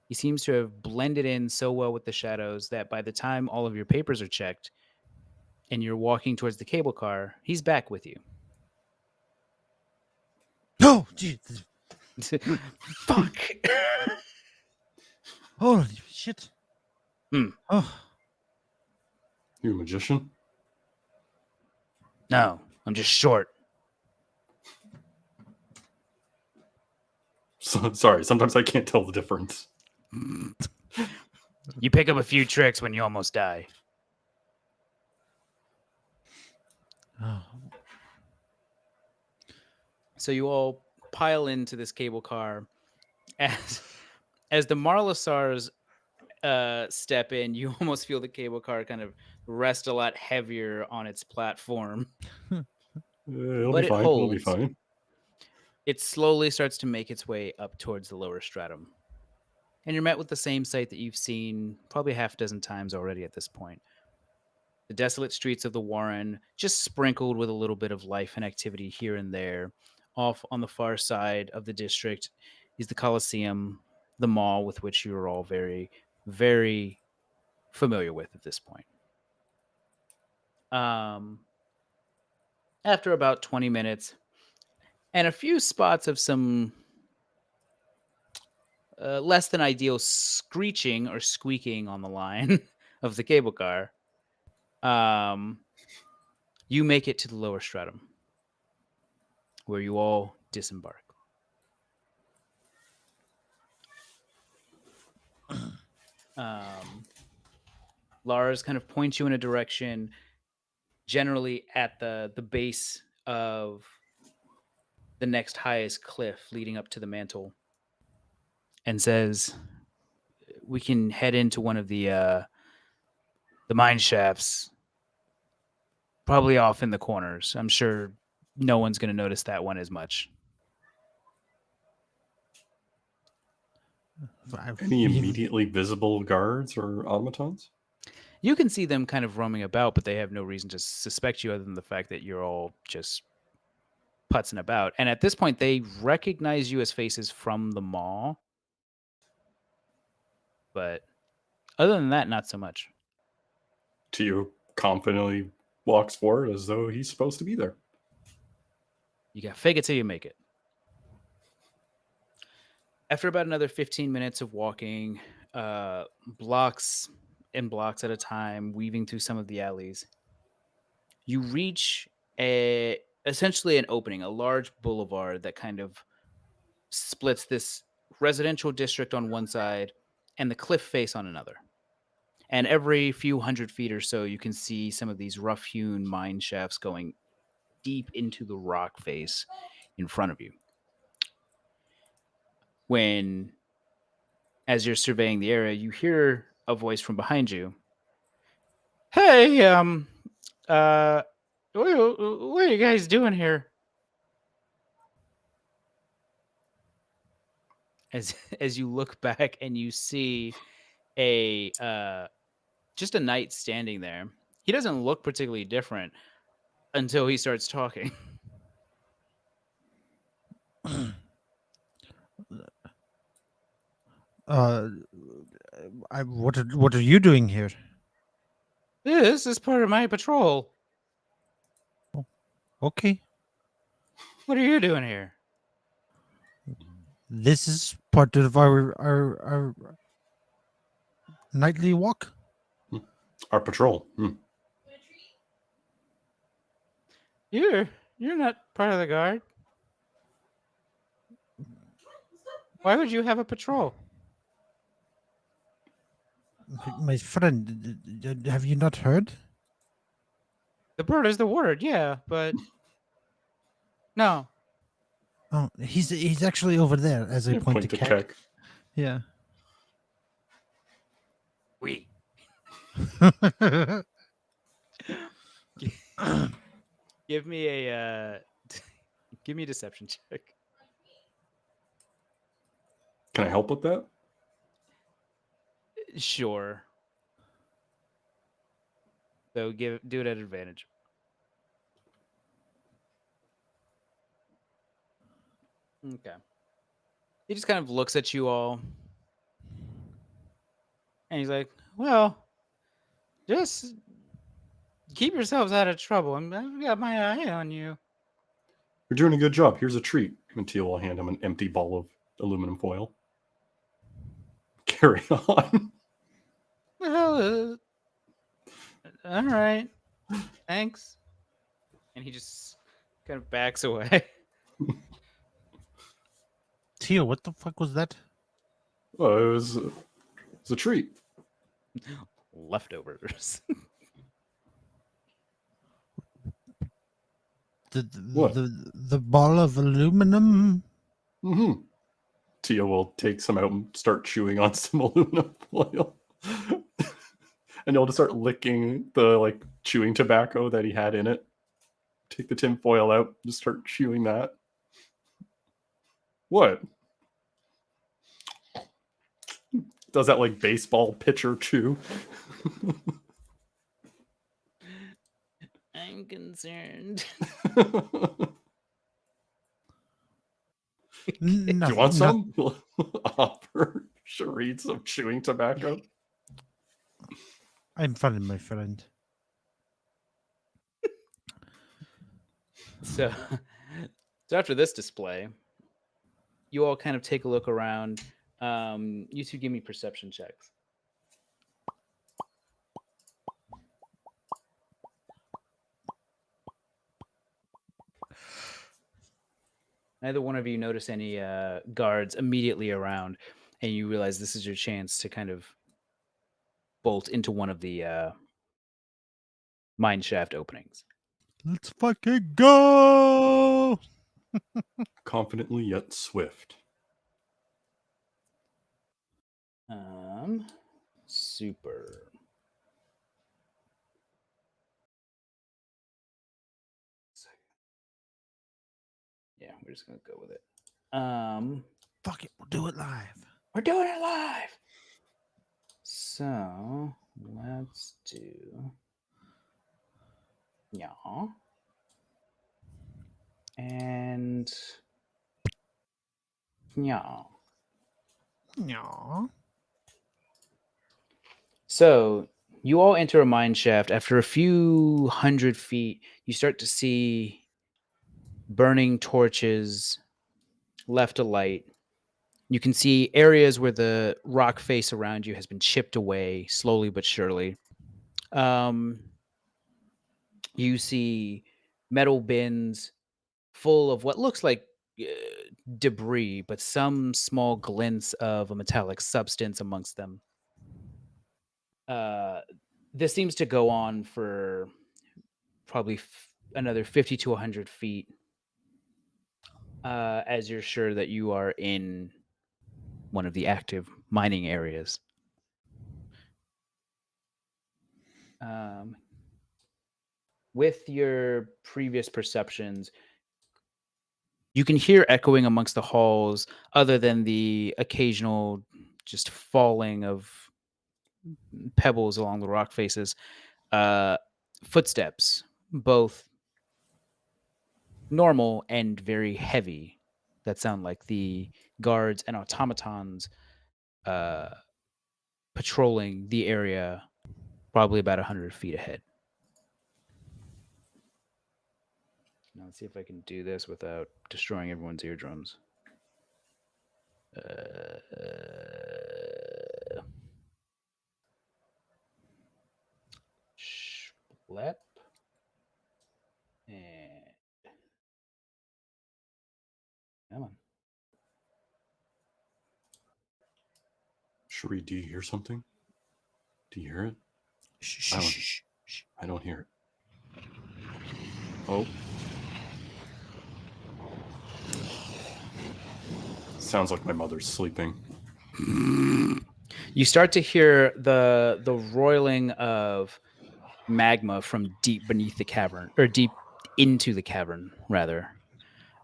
He seems to have blended in so well with the shadows that by the time all of your papers are checked and you're walking towards the cable car, he's back with you. Oh, jeez. Fuck. Holy shit. Hmm. Oh, You a magician? No, I'm just short. Sorry, sometimes I can't tell the difference. You pick up a few tricks when you almost die. oh. So you all pile into this cable car as the Marlasars step in. You almost feel the cable car kind of rest a lot heavier on its platform, It'll be but it fine. It'll be holds. fine. It slowly starts to make its way up towards the lower stratum, and you're met with the same sight that you've seen probably half a dozen times already at this point. The desolate streets of the Warren, just sprinkled with a little bit of life and activity here and there. Off on the far side of the district is the Coliseum, the mall with which you are all very, very familiar with at this point. Um, After about 20 minutes and a few spots of some less than ideal screeching or squeaking on the line of the cable car, um, you make it to the lower stratum where you all disembark. Um, Lars kind of points you in a direction, generally at the base of the next highest cliff leading up to the mantle, and says, "We can head into one of the mine shafts, probably off in the corners. I'm sure no one's going to notice that one as much." Any immediately visible guards or automatons? You can see them kind of roaming about, but they have no reason to suspect you other than the fact that you're all just putzing about. And at this point, they recognize you as faces from the mall, but other than that, not so much. Teo confidently walks forward as though he's supposed to be there. You got fake it till you make it. After about another 15 minutes of walking, blocks and blocks at a time, weaving through some of the alleys, you reach essentially an opening, a large boulevard that kind of splits this residential district on one side and the cliff face on another. And every few hundred feet or so, you can see some of these rough hewn mine shafts going deep into the rock face in front of you. When, as you're surveying the area, you hear a voice from behind you. Hey, uh, what are you guys doing here? As as you look back and you see a just a knight standing there. He doesn't look particularly different until he starts talking. Uh, what are you doing here? This is part of my patrol. Okay, What are you doing here? this is part of our nightly walk. Our patrol. You're not part of the guard. Why would you have a patrol? My friend, have you not heard? The bird is the word, yeah, but no. Oh, he's actually over there as I You point to point to Keck. Keck. Yeah. We. Give me a give me a deception check. Can I help with that? Sure. So do it at advantage. Okay. He just kind of looks at you all and he's like, "Well, just keep yourselves out of trouble. I've got my eye on you." You're doing a good job. Here's a treat. And Teal will hand him an empty ball of aluminum foil. Carry on. Well, all right. Thanks. And he just kind of backs away. Teo, what the fuck was that? Well, it was a treat. Leftovers. What? The ball of aluminum. Mm-hmm. Tia will take some out and start chewing on some aluminum foil. And he'll just start licking the like chewing tobacco that he had in it. Take the tin foil out, just start chewing that. What? Does that like baseball pitcher chew? I'm concerned. Do you want some? Offer Sharid some chewing tobacco. I'm fine, my friend. So, so after this display, you all kind of take a look around. You two give me perception checks. Neither one of you notice any guards immediately around, and you realize this is your chance to kind of bolt into one of the mine shaft openings. Let's fucking go! Confidently yet swift. Super. Yeah, we're just gonna go with it. Fuck it, we'll do it live. We're doing it live. So Let's do yeah. And yeah. Aw. So you all enter a mine shaft. After a few hundred feet, you start to see burning torches left alight. You can see areas where the rock face around you has been chipped away slowly but surely. Um, you see metal bins full of what looks like uh, debris, but some small glints of a metallic substance amongst them. Uh, this seems to go on for probably another 50 to 100 feet as you're sure that you are in one of the active mining areas. Um, with your previous perceptions, you can hear echoing amongst the halls, other than the occasional just falling of pebbles along the rock faces, uh, footsteps, both normal and very heavy, that sound like the guards and automatons uh, patrolling the area, probably about 100 feet ahead. Now, let's see if I can do this without destroying everyone's eardrums. Schlep. And come on. Sheree, do you hear something? Do you hear it? Shh, I shh, don't. shh, shh. I don't hear it. Oh, sounds like my mother's sleeping. You start to hear the roiling of magma from deep beneath the cavern, or deep into the cavern, rather,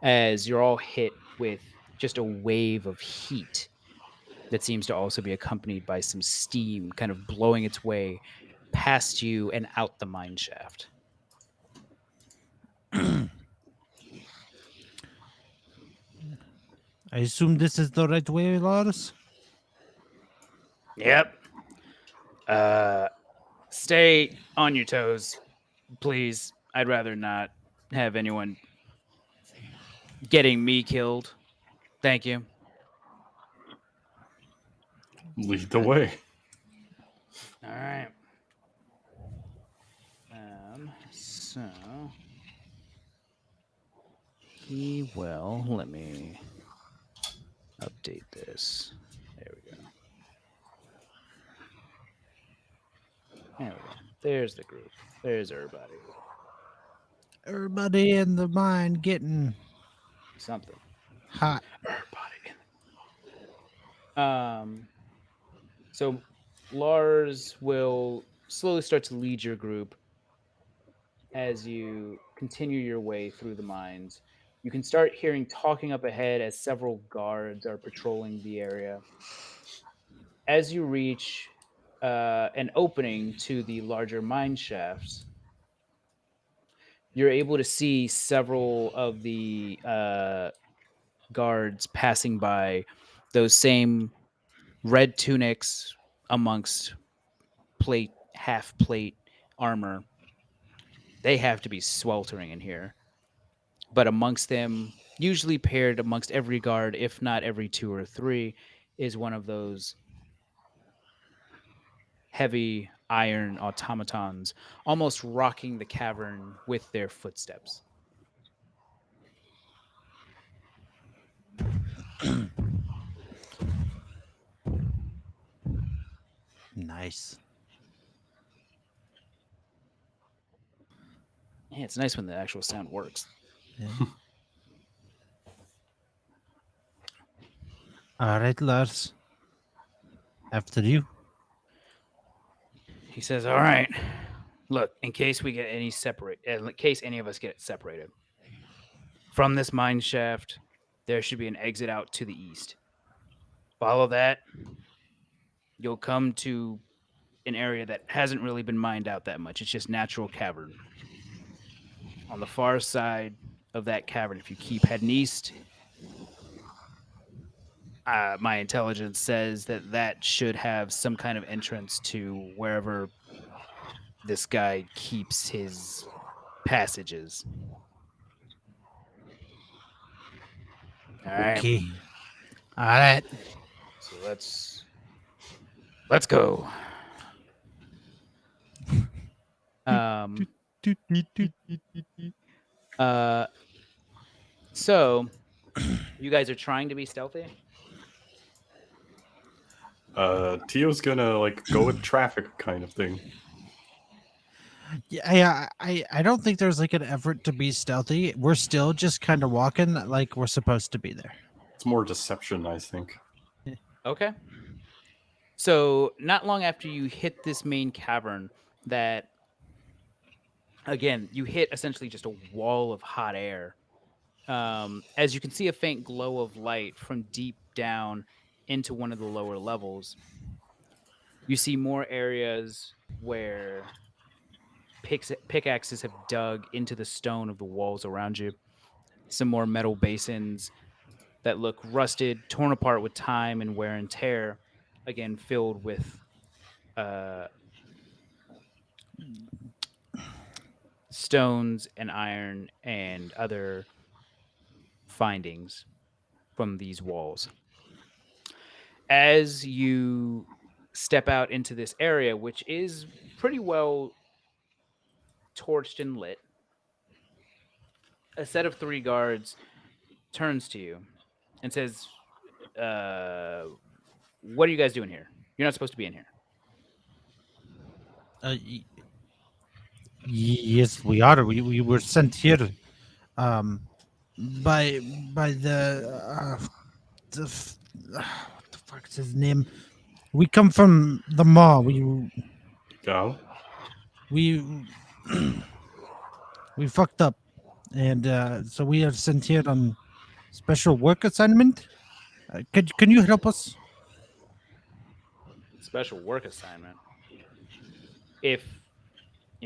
as you're all hit with just a wave of heat that seems to also be accompanied by some steam kind of blowing its way past you and out the mine shaft. I assume this is the right way, Lars? Yep. Uh, stay on your toes, please. I'd rather not have anyone getting me killed. Thank you. Lead the way. All right. So he will let me update this. There we go. There we go. There's the group. There's everybody. Everybody in the mine getting Something. hot. Everybody. So Lars will slowly start to lead your group as you continue your way through the mines. You can start hearing talking up ahead as several guards are patrolling the area. As you reach an opening to the larger mine shafts, you're able to see several of the guards passing by, those same red tunics amongst half plate armor. They have to be sweltering in here. But amongst them, usually paired amongst every guard, if not every two or three, is one of those heavy iron automatons, almost rocking the cavern with their footsteps. Nice. Yeah, it's nice when the actual sound works. Yeah. All right, Lars. After you. He says, "All right, look, in case we get any separate, in case any of us get separated from this mine shaft, there should be an exit out to the east. Follow that. You'll come to an area that hasn't really been mined out that much. It's just natural cavern. On the far side of that cavern, if you keep heading east, my intelligence says that that should have some kind of entrance to wherever this guy keeps his passages. All right. Okay. All right. So let's go. Um uh so you guys are trying to be stealthy? Teo's gonna like go with traffic kind of thing. Yeah, I don't think there's like an effort to be stealthy. We're still just kind of walking like we're supposed to be there. It's more deception, I think. Okay. So not long after you hit this main cavern that again, you hit essentially just a wall of hot air. As you can see a faint glow of light from deep down into one of the lower levels. You see more areas where pickaxes have dug into the stone of the walls around you. Some more metal basins that look rusted, torn apart with time and wear and tear, again filled with uh, stones and iron and other findings from these walls. As you step out into this area, which is pretty well torched and lit, a set of three guards turns to you and says, uh, "What are you guys doing here? You're not supposed to be in here." Uh, y- yes, we are. We were sent here um by the what the fuck is his name? We come from the mall. Go. We we fucked up, and so we are sent here on special work assignment. Can you help us? Special work assignment. If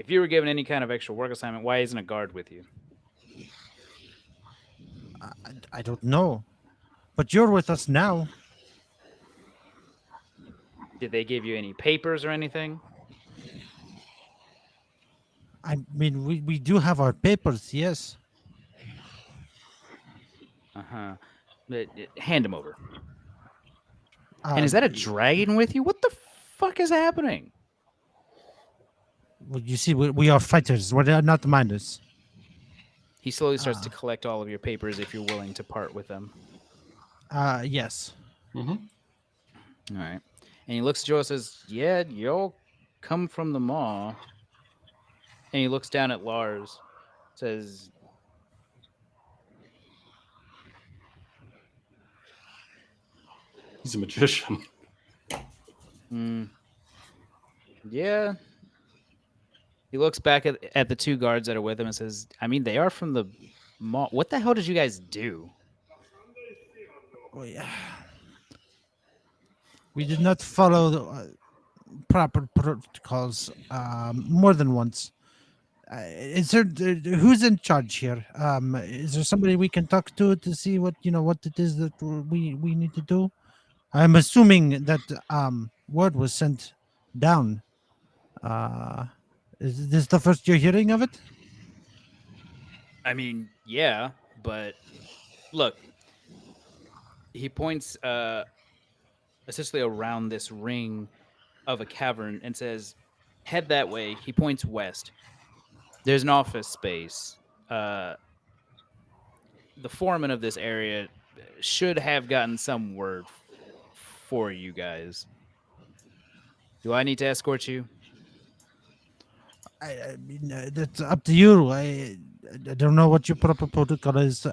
you were given any kind of extra work assignment, why isn't a guard with you? I don't know, but you're with us now. Did they give you any papers or anything? I mean, we do have our papers, yes. Uh huh. Hand them over. And is Um, that a dragon with you? What the fuck is happening? well, you see, we are fighters. We're not miners. He slowly starts to Uh, collect all of your papers if you're willing to part with them. yes. Mm-hmm. All right. And he looks at Joe and says, "Yeah, y'all come from the mall." And he looks down at Lars, says, He's a magician. mm, "Yeah." He looks back at the two guards that are with him and says, "I mean, they are from the mall. What the hell did you guys do?" We, we did not follow the proper protocols more than once. Is there who's in charge here? Is there somebody we can talk to see what what it is that we need to do? I'm assuming that word was sent down. Uh, is this the first you're hearing of it? I mean, yeah, but look, he points essentially around this ring of a cavern and says, "Head that way." He points west. There's an office space. Uh, the foreman of this area should have gotten some word for you guys. Do I need to escort you? I mean, that's up to you. I don't know what your proper protocol is.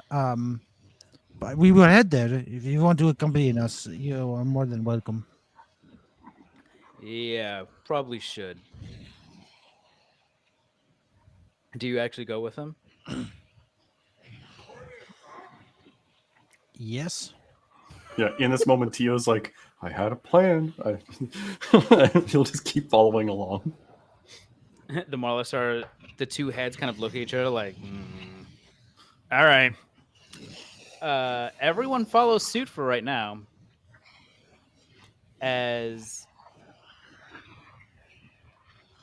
But we will head there. If you want to accompany us, you are more than welcome. Yeah, probably should. Do you actually go with him? Yes. Yeah. In this moment, Teo's like I had a plan. He'll just keep following along. The Marlists are the two heads kind of look at each other like, all right. Everyone follows suit for right now as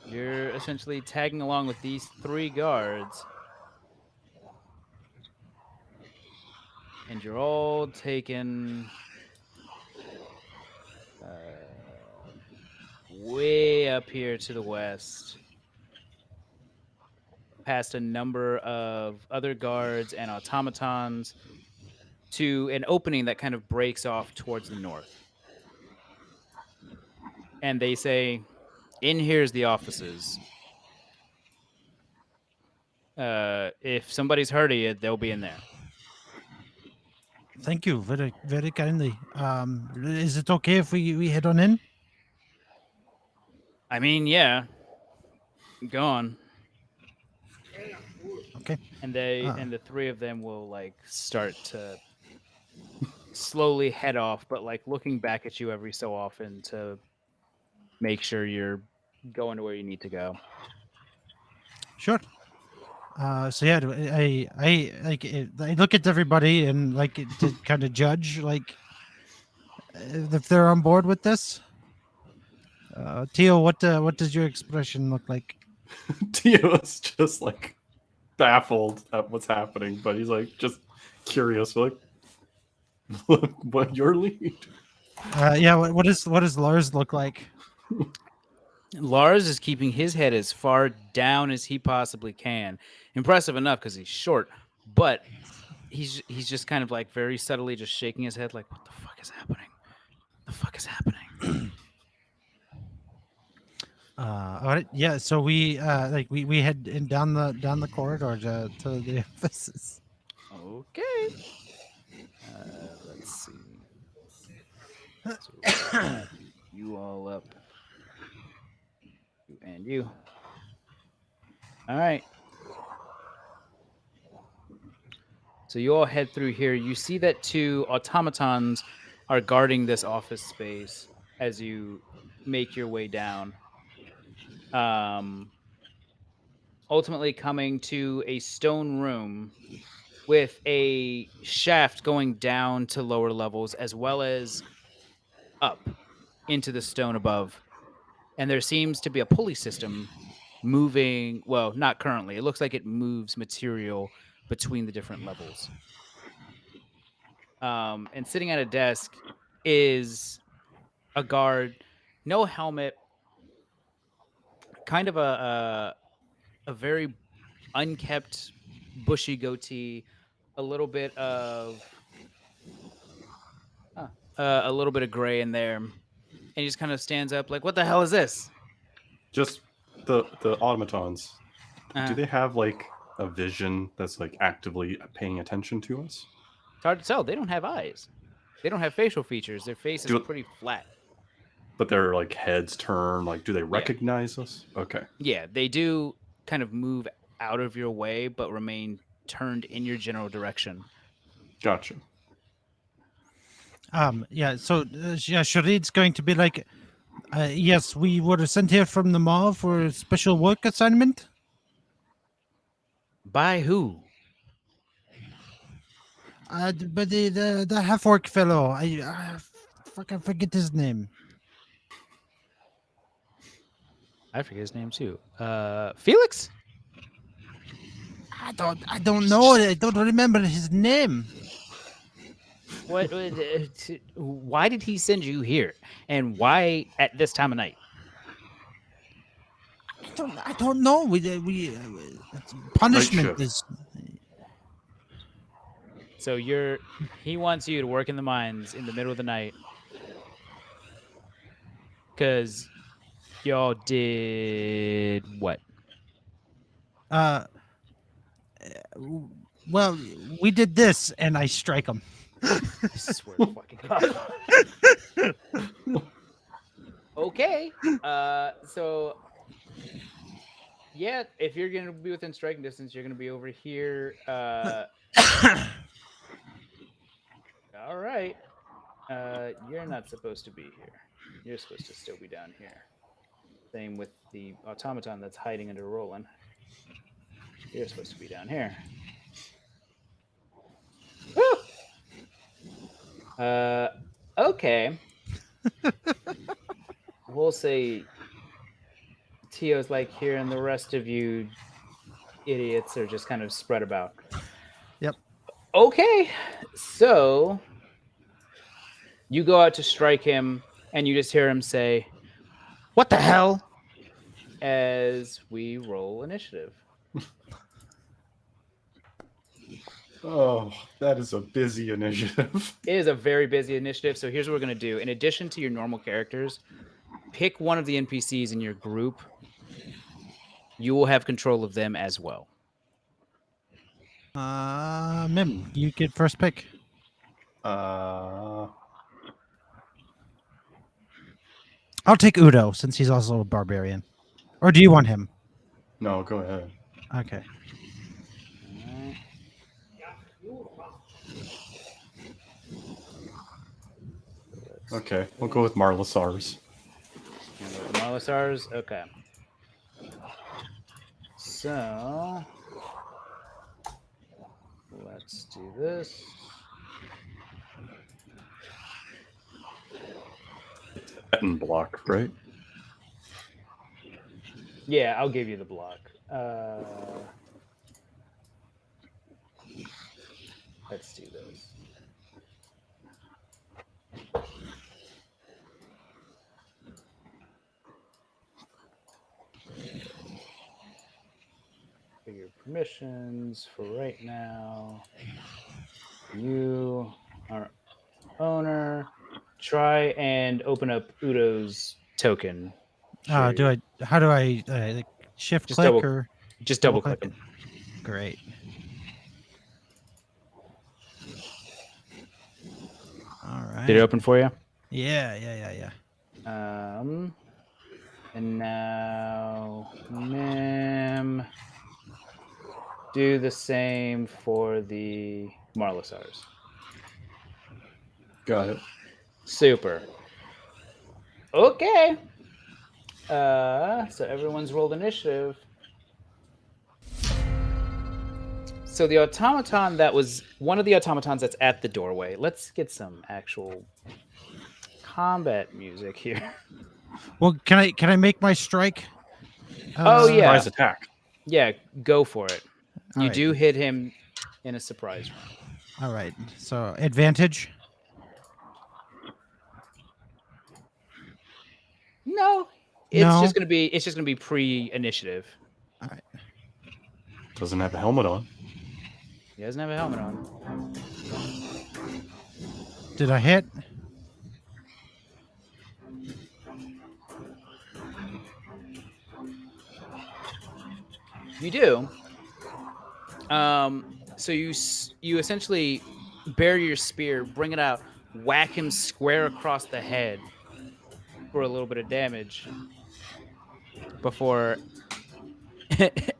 you're essentially tagging along with these three guards, and you're all taken way up here to the west, past a number of other guards and automatons to an opening that kind of breaks off towards the north. And they say, in here's the offices. If somebody's heard of you, they'll be in there. Thank you very very kindly. Is it okay if we head on in? I mean, yeah, go on. Okay. And they Uh, and the three of them will like start to slowly head off, but like looking back at you every so often to make sure you're going to where you need to go. sure. So yeah, I like I look at everybody and like to kind of judge like if they're on board with this. Teo, what does your expression look like? Tio is just like baffled at what's happening, but he's like just curious, like, what your lead? Yeah, what does Lars look like? Lars is keeping his head as far down as he possibly can. Impressive enough because he's short, but he's just kind of like very subtly just shaking his head like, what the fuck is happening? What the fuck is happening? All right, yeah. So we head in down the corridor to the offices. Okay. Let's see. So we'll gather you all up. You and you. All right. So you all head through here. You see that two automatons are guarding this office space as you make your way down. Um, ultimately coming to a stone room with a shaft going down to lower levels as well as up into the stone above. And there seems to be a pulley system moving, well, not currently. It looks like it moves material between the different levels. And sitting at a desk is a guard, no helmet, kind of a very unkept, bushy goatee, a little bit of a little bit of gray in there, and he just kind of stands up like, "What the hell is this?" Just the automatons. Do Uh, they have like a vision that's like actively paying attention to us? it's hard to tell. They don't have eyes. They don't have facial features. Their face is Do pretty flat. but their like heads turn. Like, do they Yeah, recognize us? Okay, yeah. They do kind of move out of your way, but remain turned in your general direction. gotcha. Yeah. So yeah, Sharid's going to be like, yes, we were sent here from the mall for a special work assignment. By who? But the half orc fellow, I fucking forget his name. I forget his name too. Felix. I don't know. I don't remember his name. What? Why did he send you here, and why at this time of night? I don't know. Night Punishment shift. is So he wants you to work in the mines in the middle of the night because y'all did what? uh well, we did this, and I strike him. I swear to fucking God. Okay. So yeah, if you're gonna be within striking distance, you're gonna be over here. All right. You're not supposed to be here. You're supposed to still be down here. Same with the automaton that's hiding under Roland. You're supposed to be down here. Woo! Uh, okay. We'll say Teo's like here, and the rest of you idiots are just kind of spread about. Yep. Okay, so you go out to strike him, and you just hear him say, "What the hell?" as we roll initiative. Oh, that is a busy initiative. It is a very busy initiative, so here's what we're going to do. In addition to your normal characters, pick one of the NPCs in your group. You will have control of them as well. Mim, you get first pick. Uh, I'll take Udo since he's also a barbarian. Or do you want him? no, go ahead. Okay. Alright. Okay, we'll go with Marlasars. The Marlasars? Okay. So let's do this. Tibetan block, right? Yeah, I'll give you the block. Let's do this. For your permissions for right now, you are owner. Try and open up Udo's token. How do I like shift Just click double- or Just double click it. Great. All right. Did it open for you? Yeah. And now, Mim, do the same for the Marlasars. Got it. Super. Okay. So everyone's rolled initiative. So the automaton that was one of the automatons that's at the doorway. Let's get some actual combat music here. Well, can I make my strike? Oh, yeah. Surprise attack. Yeah, go for it. All You right. do hit him in a surprise round. All right. So advantage. No, it's No? just gonna be pre-initiative. All right. Doesn't have a helmet on. He doesn't have a helmet on. Did I hit? You do. So you essentially bury your spear, bring it out, whack him square across the head for a little bit of damage before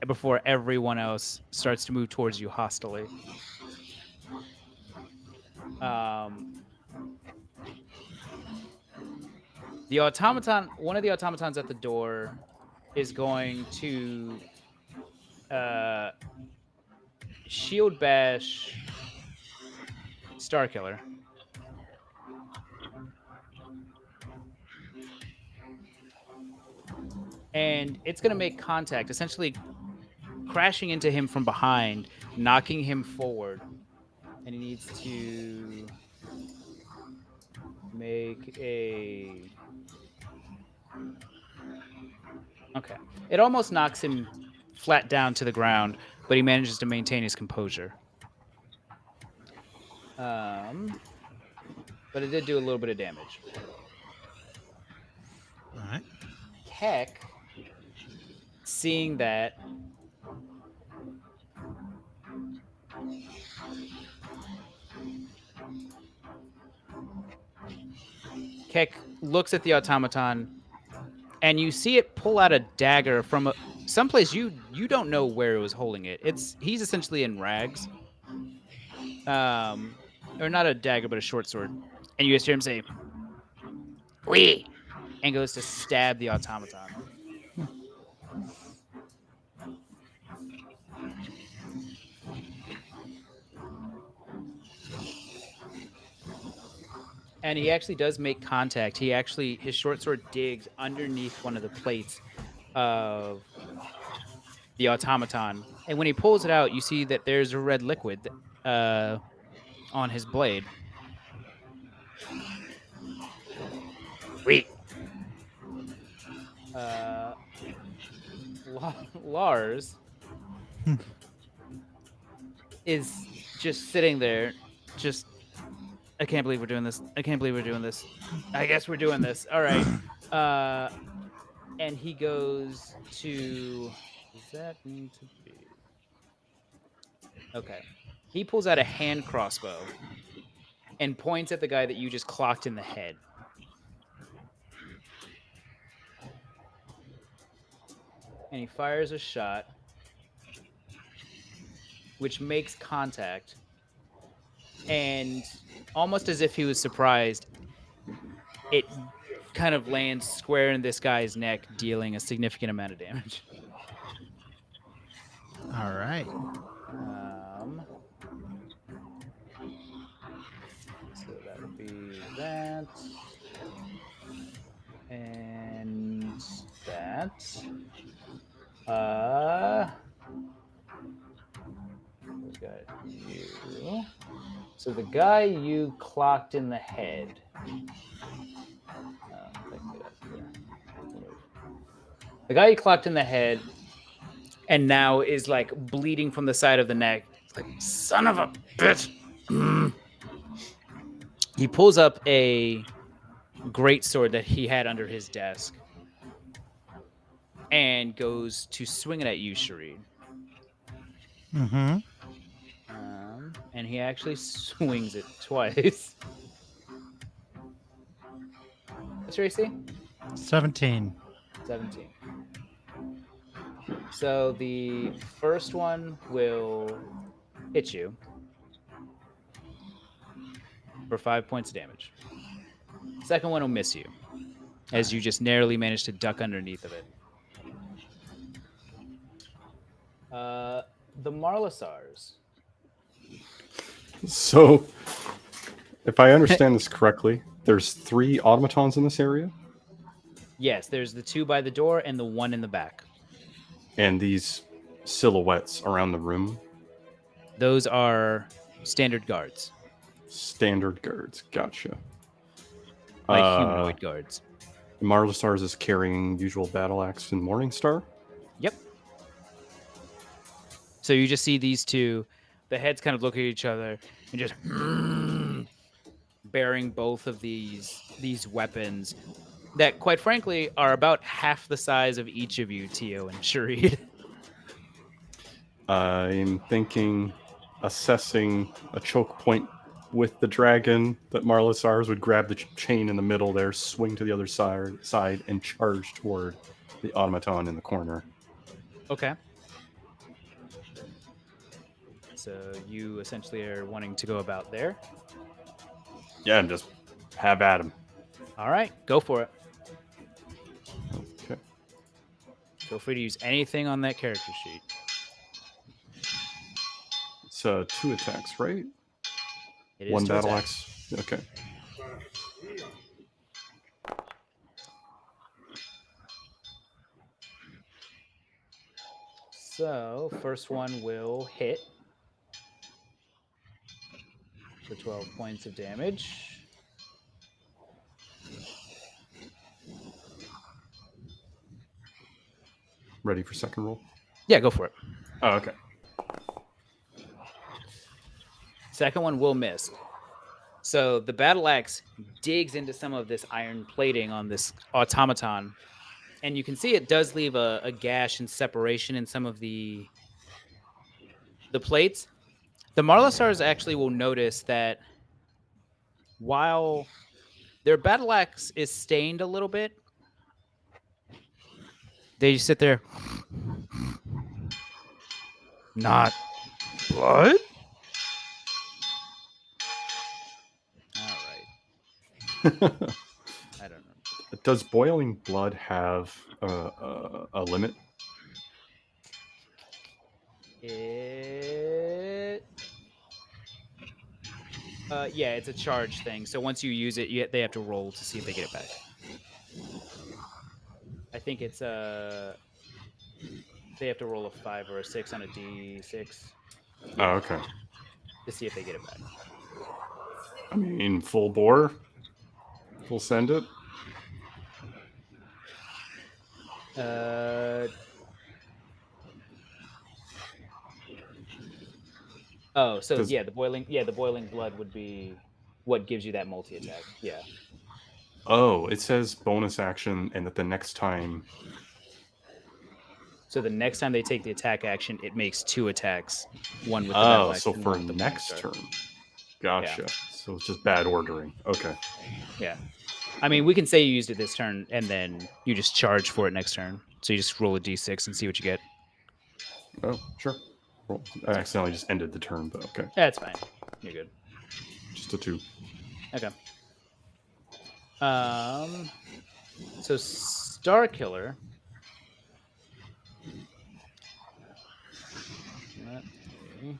before everyone else starts to move towards you hostily. The automaton, one of the automatons at the door, is going to shield bash Starkiller. And it's going to make contact, essentially crashing into him from behind, knocking him forward. And he needs to make a... Okay. It almost knocks him flat down to the ground, but he manages to maintain his composure. But it did do a little bit of damage. All right. Keck, seeing that, Keck looks at the automaton, and you see it pull out a dagger from someplace you don't know where it was holding it. He's essentially in rags, or not a dagger, but a short sword. And you guys hear him say, "We," and goes to stab the automaton. And he actually does make contact. His short sword digs underneath one of the plates of the automaton, and when he pulls it out, you see that there's a red liquid on his blade. We. Uh, Lars is just sitting there, just I can't believe we're doing this. I can't believe we're doing this. I guess we're doing this. All right. Uh, and he goes to. Does that need to be? Okay. He pulls out a hand crossbow and points at the guy that you just clocked in the head. And he fires a shot, which makes contact. And almost as if he was surprised, it kind of lands square in this guy's neck, dealing a significant amount of damage. All right. So that would be that. And that. We got you. So the guy you clocked in the head. The guy you clocked in the head and now is like bleeding from the side of the neck. It's like, son of a bitch. He pulls up a great sword that he had under his desk and goes to swing it at you, Sharid. Mm-hmm. And he actually swings it twice. What's your AC? 17. 17. So the first one will hit you for 5 points of damage. Second one will miss you, as you just narrowly managed to duck underneath of it. The Marlasars. So, if I understand this correctly, there's 3 automatons in this area, Yes, there's the 2 by the door and the 1 in the back. and these silhouettes around the room. Those are standard guards, Standard guards. Gotcha. like humanoid guards. Marla Stars is carrying usual battle axe and Morningstar. Yep. So you just see these two, the heads kind of look at each other and just bearing both of these weapons that, quite frankly, are about half the size of each of you, Teo and Sharid. I'm thinking assessing a choke point with the dragon that Marla Stars would grab the chain in the middle there, swing to the other side, and charge toward the automaton in the corner. Okay. So you essentially are wanting to go about there. Yeah, and just have at him. All right, go for it. Okay. Feel free to use anything on that character sheet. It's 2 attacks, right? It is 1 to battle attack. axe. Okay. So first one will hit for 12 points of damage. Ready for second roll? Yeah, go for it. Oh, okay. Second one will miss. So the battle axe digs into some of this iron plating on this automaton, and you can see it does leave a gash and separation in some of the plates. The Marlasars actually will notice that while their battle axe is stained a little bit, they just sit there. Not blood? All right. I don't know. Does boiling blood have a limit? It. Yeah, it's a charge thing. So once you use it, they have to roll to see if they get it back. I think it's they have to roll a 5 or a 6 on a d6. Oh, Yeah, okay. to see if they get it back. I mean, full bore. We'll send it. Uh. Oh, so Does the boiling blood would be what gives you that multi attack. Yeah. it says bonus action, and that the next time. So the next time they take the attack action, it makes 2 attacks, one with the battle Oh, so action, one for with the morning next star. turn. Yeah, Gotcha. So it's just bad ordering. Okay. yeah. I mean, we can say you used it this turn, and then you just charge for it next turn. So you just roll a d6 and see what you get. Oh, sure. Well, I accidentally just ended the turn, but okay. That's fine. You're good. Just a 2. Okay. So Star Killer. Let me.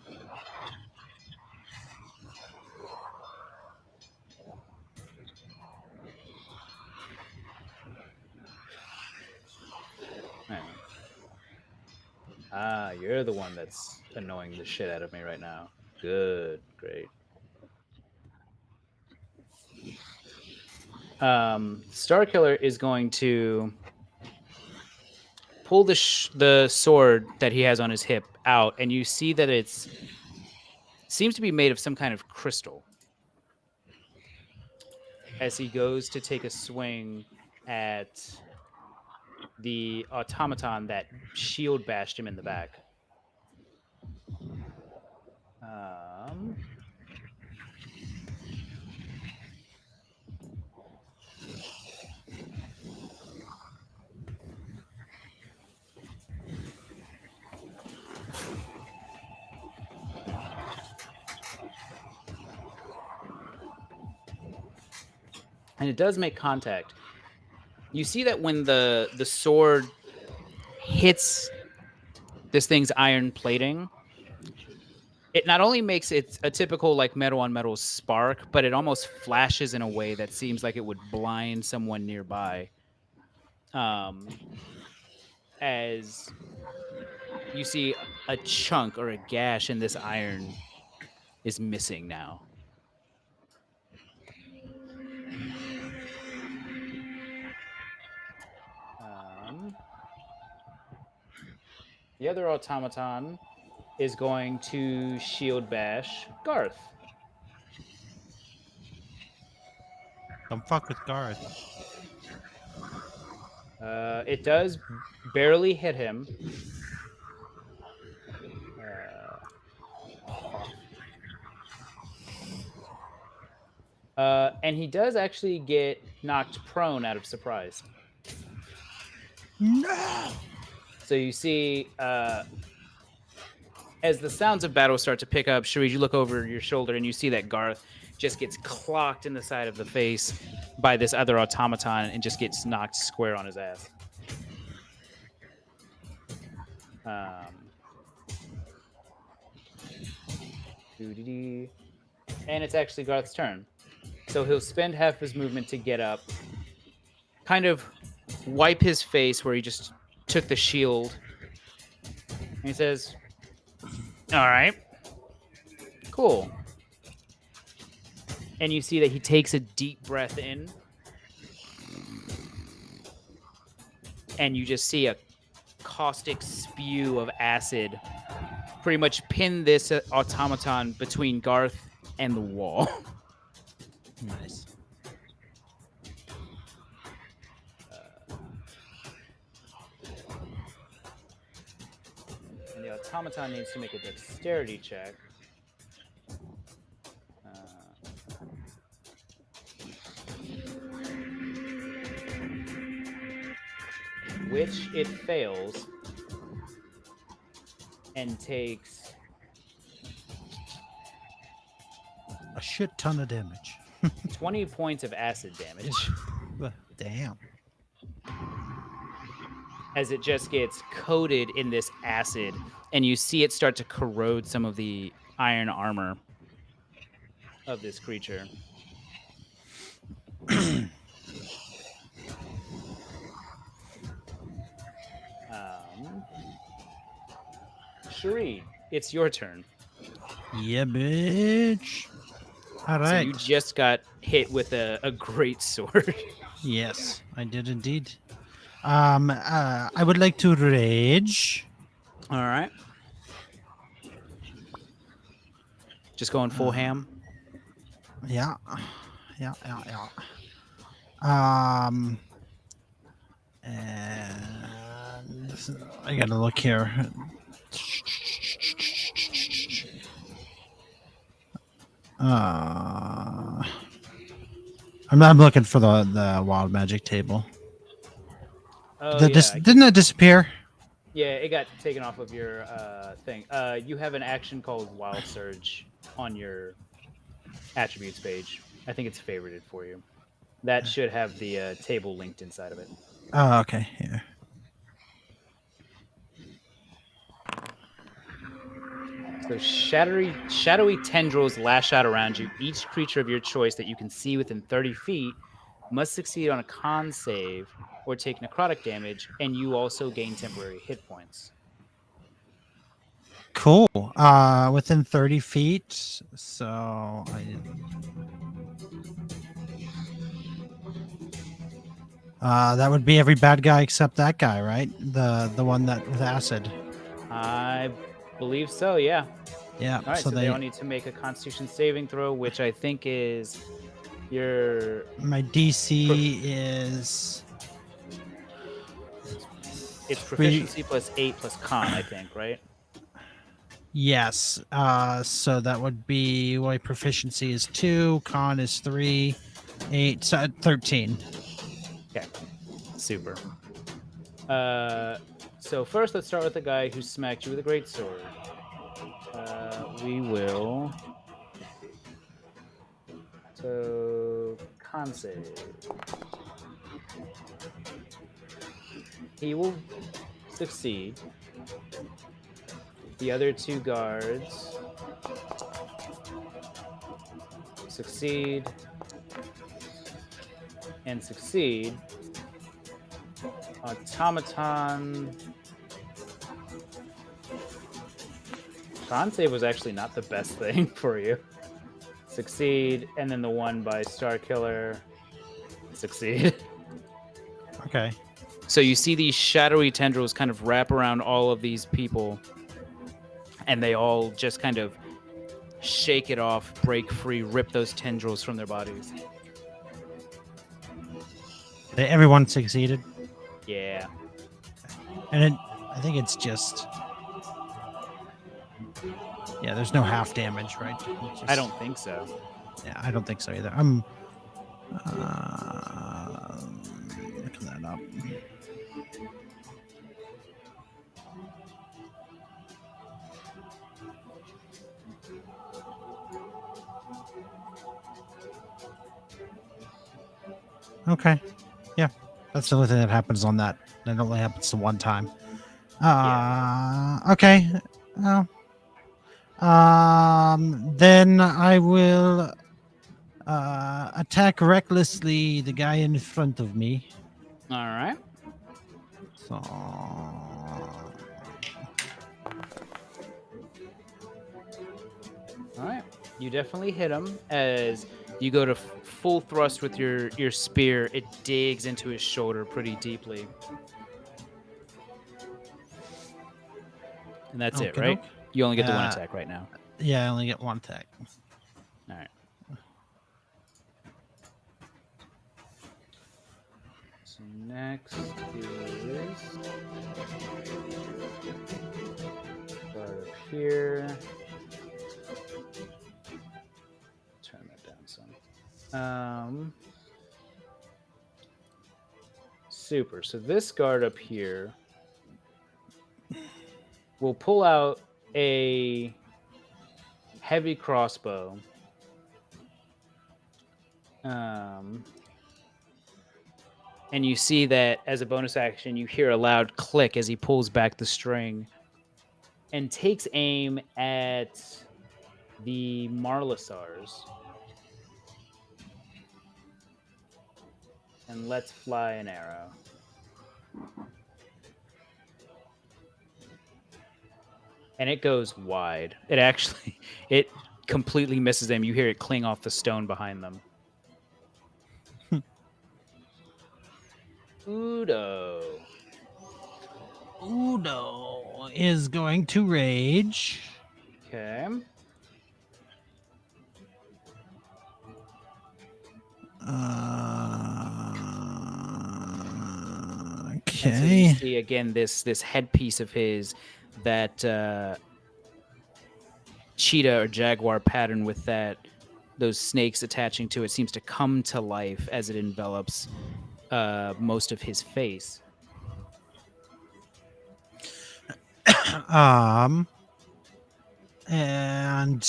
Hang on. Ah, you're the one that's annoying the shit out of me right now. Good, great. Star Killer is going to pull the sword that he has on his hip out, and you see that it's seems to be made of some kind of crystal. As he goes to take a swing at the automaton that shield bashed him in the back. Um, and it does make contact. You see that when the sword hits this thing's iron plating, it not only makes it a typical like metal on metal spark, but it almost flashes in a way that seems like it would blind someone nearby. Um, as you see a chunk or a gash in this iron is missing now. Um, the other automaton is going to shield bash Garth. Don't fuck with Garth. It does barely hit him. Uh, and he does actually get knocked prone out of surprise. No. So you see, as the sounds of battle start to pick up, Sharid, you look over your shoulder and you see that Garth just gets clocked in the side of the face by this other automaton and just gets knocked square on his ass. And it's actually Garth's turn. So he'll spend half his movement to get up, kind of wipe his face where he just took the shield. And he says, "All right, cool." And you see that he takes a deep breath in, and you just see a caustic spew of acid pretty much pin this automaton between Garth and the wall. Nice. And the automaton needs to make a dexterity check. Which it fails and takes A shit ton of damage. 20 points of acid damage Damn. as it just gets coated in this acid, and you see it start to corrode some of the iron armor of this creature. Sharid, it's your turn. Yeah, bitch. All So right. you just got hit with a great sword. Yes, I did indeed. I would like to rage. All right. Just going full ham. Yeah, yeah. Um, and I gotta look here. Uh, I'm looking for the wild magic table. Oh yeah, I can. Didn't it disappear? Yeah, it got taken off of your thing. You have an action called Wild Surge on your attributes page. I think it's favorited for you. That should have the table linked inside of it. Oh, okay. Yeah. So shadowy tendrils lash out around you. Each creature of your choice that you can see within 30 feet must succeed on a con save or take necrotic damage, and you also gain temporary hit points. Cool. Within 30 feet. So that would be every bad guy except that guy, right? The one that with acid. I believe so, yeah. Yeah. All right, so they all need to make a Constitution saving throw, which I think is your. My DC is It's three. proficiency plus 8 plus con, I think, right? Yes. So that would be my proficiency is 2, con is 3, 8, so 13. Okay, super. So first, let's start with the guy who smacked you with a great sword. We will. So con save. He will succeed. The other two guards succeed and succeed. Automaton. Con save was actually not the best thing for you. Succeed, and then the one by Star Killer succeed. Okay. So you see these shadowy tendrils kind of wrap around all of these people, and they all just kind of shake it off, break free, rip those tendrils from their bodies. Everyone succeeded. Yeah. And I think it's just. Yeah, there's no half damage, right? I don't think so. Yeah, I don't think so either. I'm looking that up. Okay. Yeah. That's the only thing that happens on that. That only happens to one time. Okay. Well, then I will attack recklessly the guy in front of me. All right. So All right. You definitely hit him as you go to full thrust with your spear. It digs into his shoulder pretty deeply. And that's it, right? okey-doke. You only get the one Uh, attack right now. Yeah, I only get one attack. All right. So next is guard up here. Turn that down some. Super. So this guard up here will pull out a heavy crossbow Um, and you see that as a bonus action, you hear a loud click as he pulls back the string and takes aim at the Marlisars and lets fly an arrow. And it goes wide. It actually, it completely misses them. You hear it cling off the stone behind them. Udo. Udo is going to rage. Okay. And so you Okay. see again this headpiece of his that cheetah or jaguar pattern with those snakes attaching to it seems to come to life as it envelops most of his face. And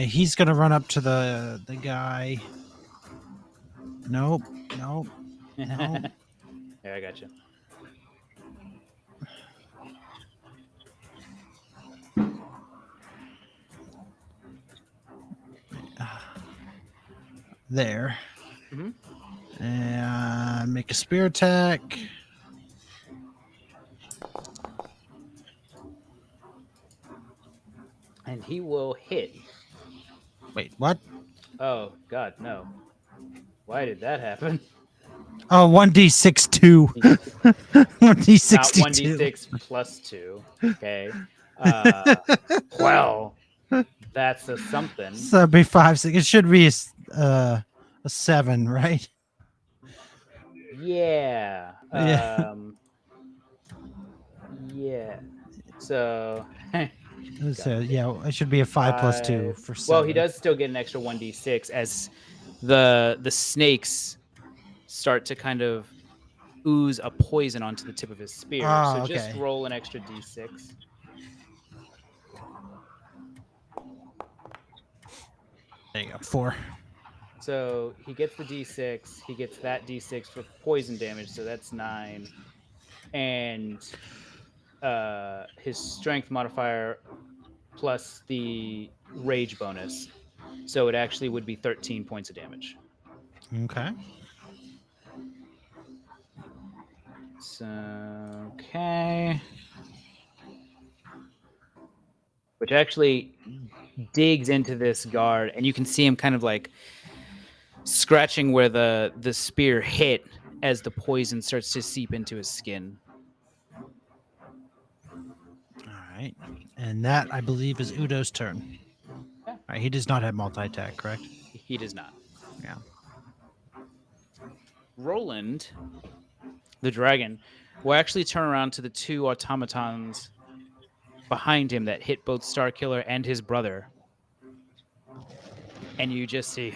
he's gonna run up to the guy. Nope. Nope. Nope. Yeah, I got you. There. Mhm. And make a spear attack. And he will hit. Wait, what? Oh God, no! Why did that happen? Oh, 1d6 2. 1d6 Not one 2. d6 plus 2. Okay. Well, that's a something. So that'd be 5, 6. It should be a 7, right? Yeah. Yeah. Yeah. So So yeah, it should be a 5 plus 2 for 7. well, he does still get an extra 1d6 as the snakes start to kind of ooze a poison onto the tip of his spear. So Oh, just okay. roll an extra d6. There you go. 4. So he gets the d6, he gets that d6 for poison damage, so that's 9. And his strength modifier plus the rage bonus. So it actually would be 13 points of damage. Okay. So, okay. Which actually digs into this guard, and you can see him kind of like scratching where the spear hit as the poison starts to seep into his skin. All right. And that, I believe, is Udo's turn. Yeah. All right. He does not have multi-attack, correct? He does not. Yeah. Roland, the dragon, will actually turn around to the two automatons behind him that hit both Starkiller and his brother. And you just see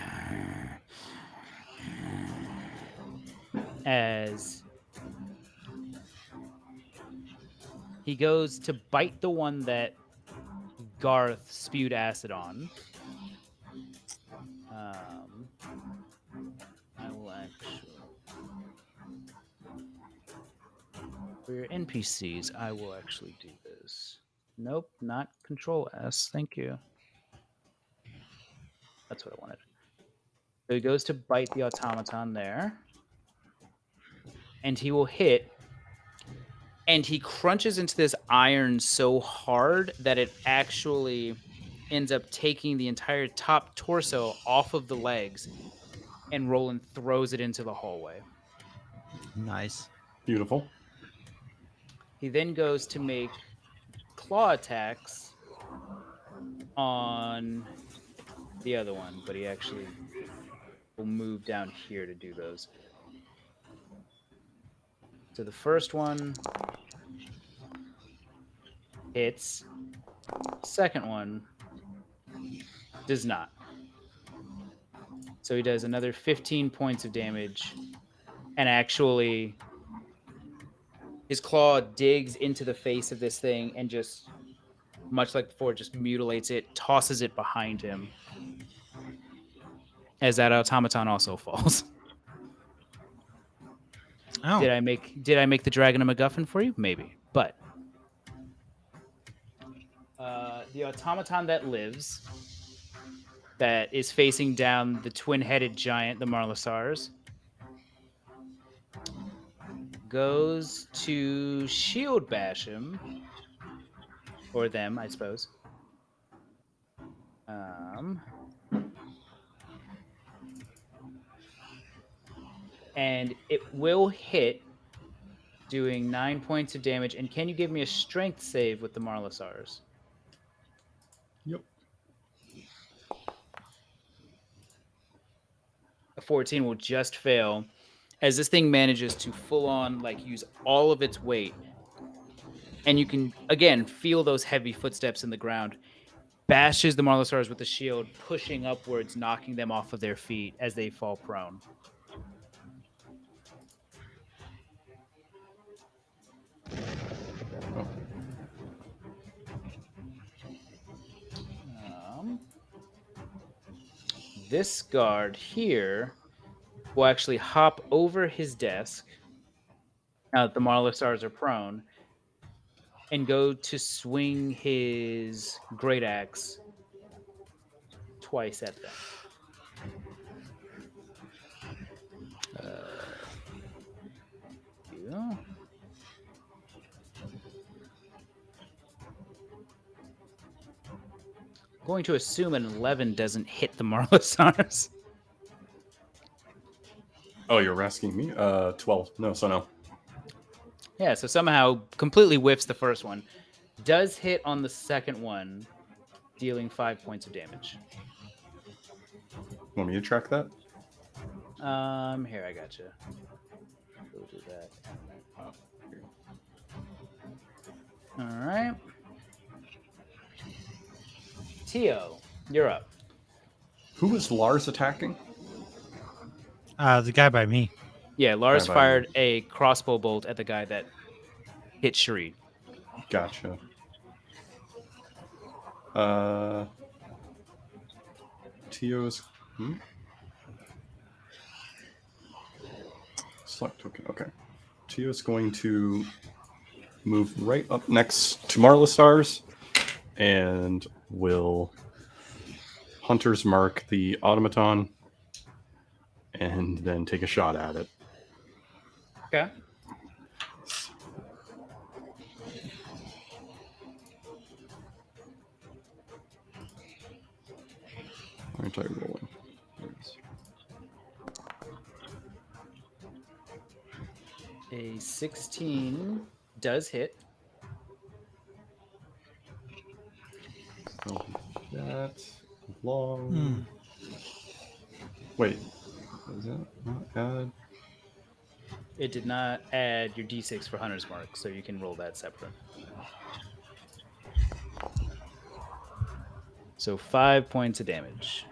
as he goes to bite the one that Garth spewed acid on. I will actually. For your NPCs, I will actually do this. Nope, not Control S. Thank you. That's what I wanted. So he goes to bite the automaton there. And he will hit. And he crunches into this iron so hard that it actually ends up taking the entire top torso off of the legs. And Roland throws it into the hallway. Nice. Beautiful. He then goes to make claw attacks on the other one, but he actually will move down here to do those. So the first one hits. Second one does not. So he does another 15 points of damage. And actually, his claw digs into the face of this thing and just much like before, just mutilates it, tosses it behind him, as that automaton also falls. Oh, Did I make the dragon a MacGuffin for you? Maybe, but the automaton that lives, that is facing down the twin-headed giant, the Marlasars, goes to shield bash him, or them, I suppose. And it will hit, doing 9 points of damage. And can you give me a strength save with the Marlasars? Yep. A 14 will just fail, as this thing manages to full on like use all of its weight. And you can again feel those heavy footsteps in the ground. Bashes the Marlasars with the shield, pushing upwards, knocking them off of their feet as they fall prone. This guard here will actually hop over his desk, now that the Marlasars are prone, and go to swing his great axe twice at them. Yeah. Going to assume an 11 doesn't hit the Marlasars. Oh, you're asking me? 12. No, so no. Yeah, so somehow completely whiffs the first one. Does hit on the second one, dealing 5 points of damage. Want me to track that? Here, I got you. We'll do that. All right. Teo, you're up. Who is Lars attacking? the guy by me. Yeah, Lars Bye-bye. fired a crossbow bolt at the guy that hit Sharid. Gotcha. Teo's. Select token. Okay. Teo's going to move right up next to Marlasars and will Hunter's Mark the automaton and then take a shot at it. Okay. Aren't I rolling? A 16 does hit. So that long. Wait, is that not add? It did not add your d6 for Hunter's Mark, so you can roll that separate. So 5 points of damage.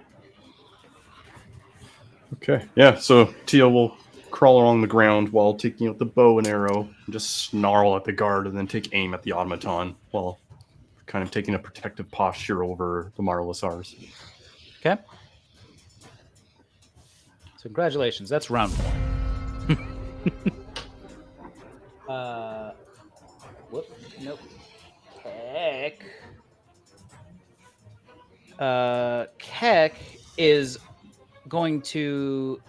Okay, yeah. So Teo will crawl along the ground while taking out the bow and arrow, and just snarl at the guard, and then take aim at the automaton while kind of taking a protective posture over the Marlasars. Okay. So congratulations, that's round 1. Whoop, nope. Keck. Keck is going to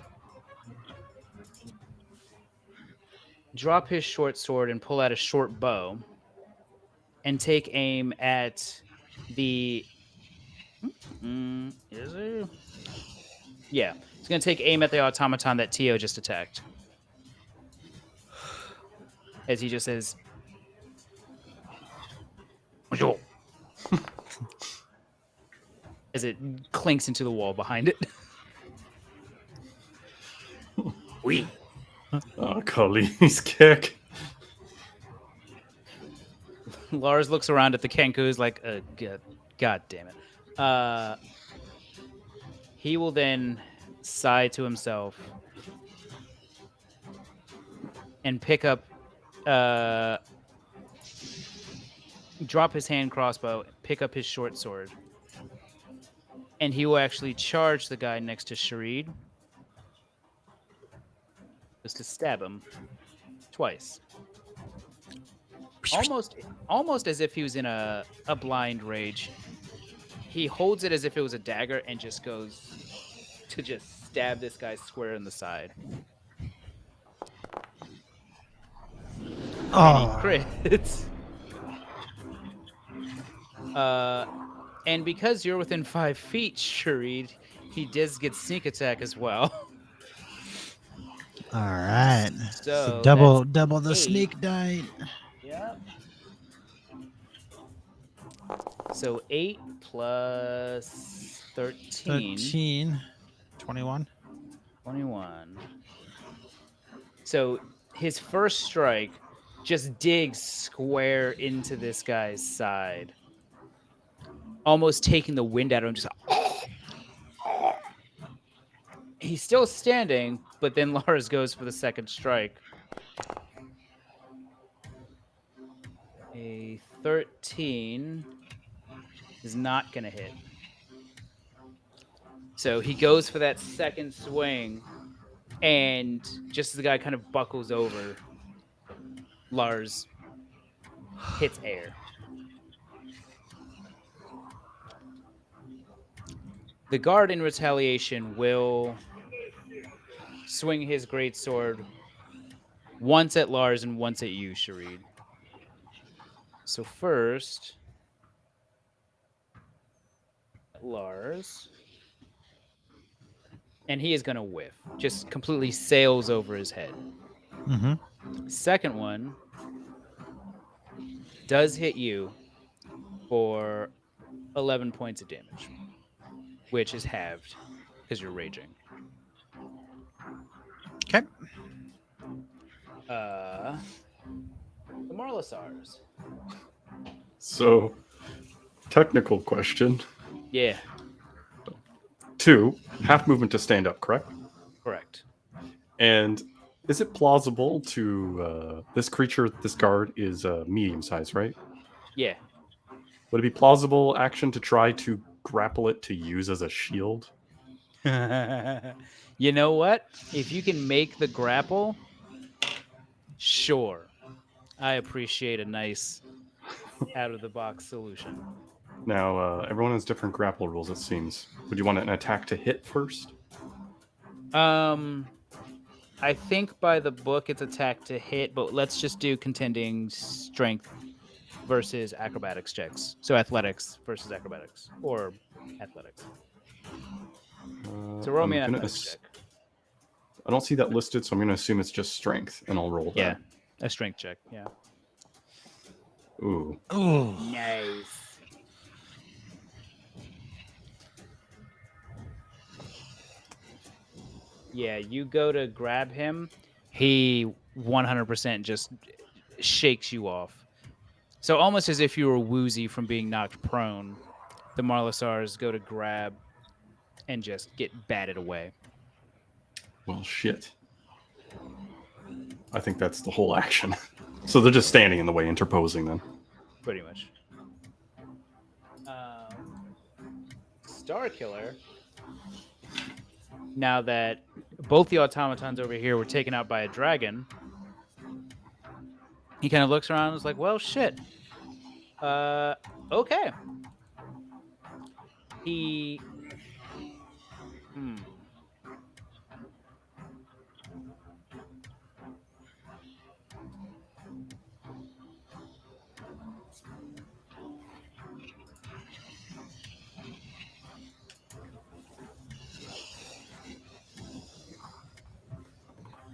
drop his short sword and pull out a short bow and take aim at the. Is it? Yeah, he's going to take aim at the automaton that Teo just attacked. As he just says, as it clinks into the wall behind it. Oui. Kali's kick. Lars looks around at the Kenkus like, God damn it. He will then sigh to himself and pick up drop his hand crossbow, pick up his short sword, and he will actually charge the guy next to Sharid just to stab him twice. Almost almost as if he was in a blind rage. He holds it as if it was a dagger and just goes to just stab this guy square in the side. And he Oh, crits. Uh and because you're within 5 feet, Sharid, he does get sneak attack as well. all right. So So that's double the 8. sneak die. Yep. So 8 plus 13, 13, 21. 21. So his first strike just digs square into this guy's side, almost taking the wind out of him. Just he's still standing, but then Lars goes for the second strike. A 13 is not going to hit. So he goes for that second swing, and just as the guy kind of buckles over, Lars hits air. The guard, in retaliation, will swing his great sword once at Lars and once at you, Sharid. So first, Lars, and he is going to whiff. Just completely sails over his head. Mm-hmm. Second one does hit you for 11 points of damage, which is halved because you're raging. Okay. Uh, the Marlisars. So, technical question. Yeah, 2, half movement to stand up, correct? correct. And is it plausible to this creature, this guard is medium size, right? Yeah. Would it be plausible action to try to grapple it to use as a shield? You know what? If you can make the grapple, sure. I appreciate a nice out of the box solution. Now, everyone has different grapple rules, it seems. Would you want an attack to hit first? Um, I think by the book it's attack to hit, but let's just do contending strength versus acrobatics checks. So athletics versus acrobatics or athletics. So roll me I'm an gonna. athletics check. I don't see that listed, so I'm gonna assume it's just strength, and I'll roll Yeah, that. a strength check. Yeah. Ooh, Oh, Nice. Yeah, you go to grab him, he 100% just shakes you off. So almost as if you were woozy from being knocked prone, the Marlisars go to grab and just get batted away. well, shit. I think that's the whole action. So they're just standing in the way, interposing. Then Pretty much. Star Killer. Now that both the automatons over here were taken out by a dragon, he kind of looks around and is like, well, shit. Okay. He. Hmm.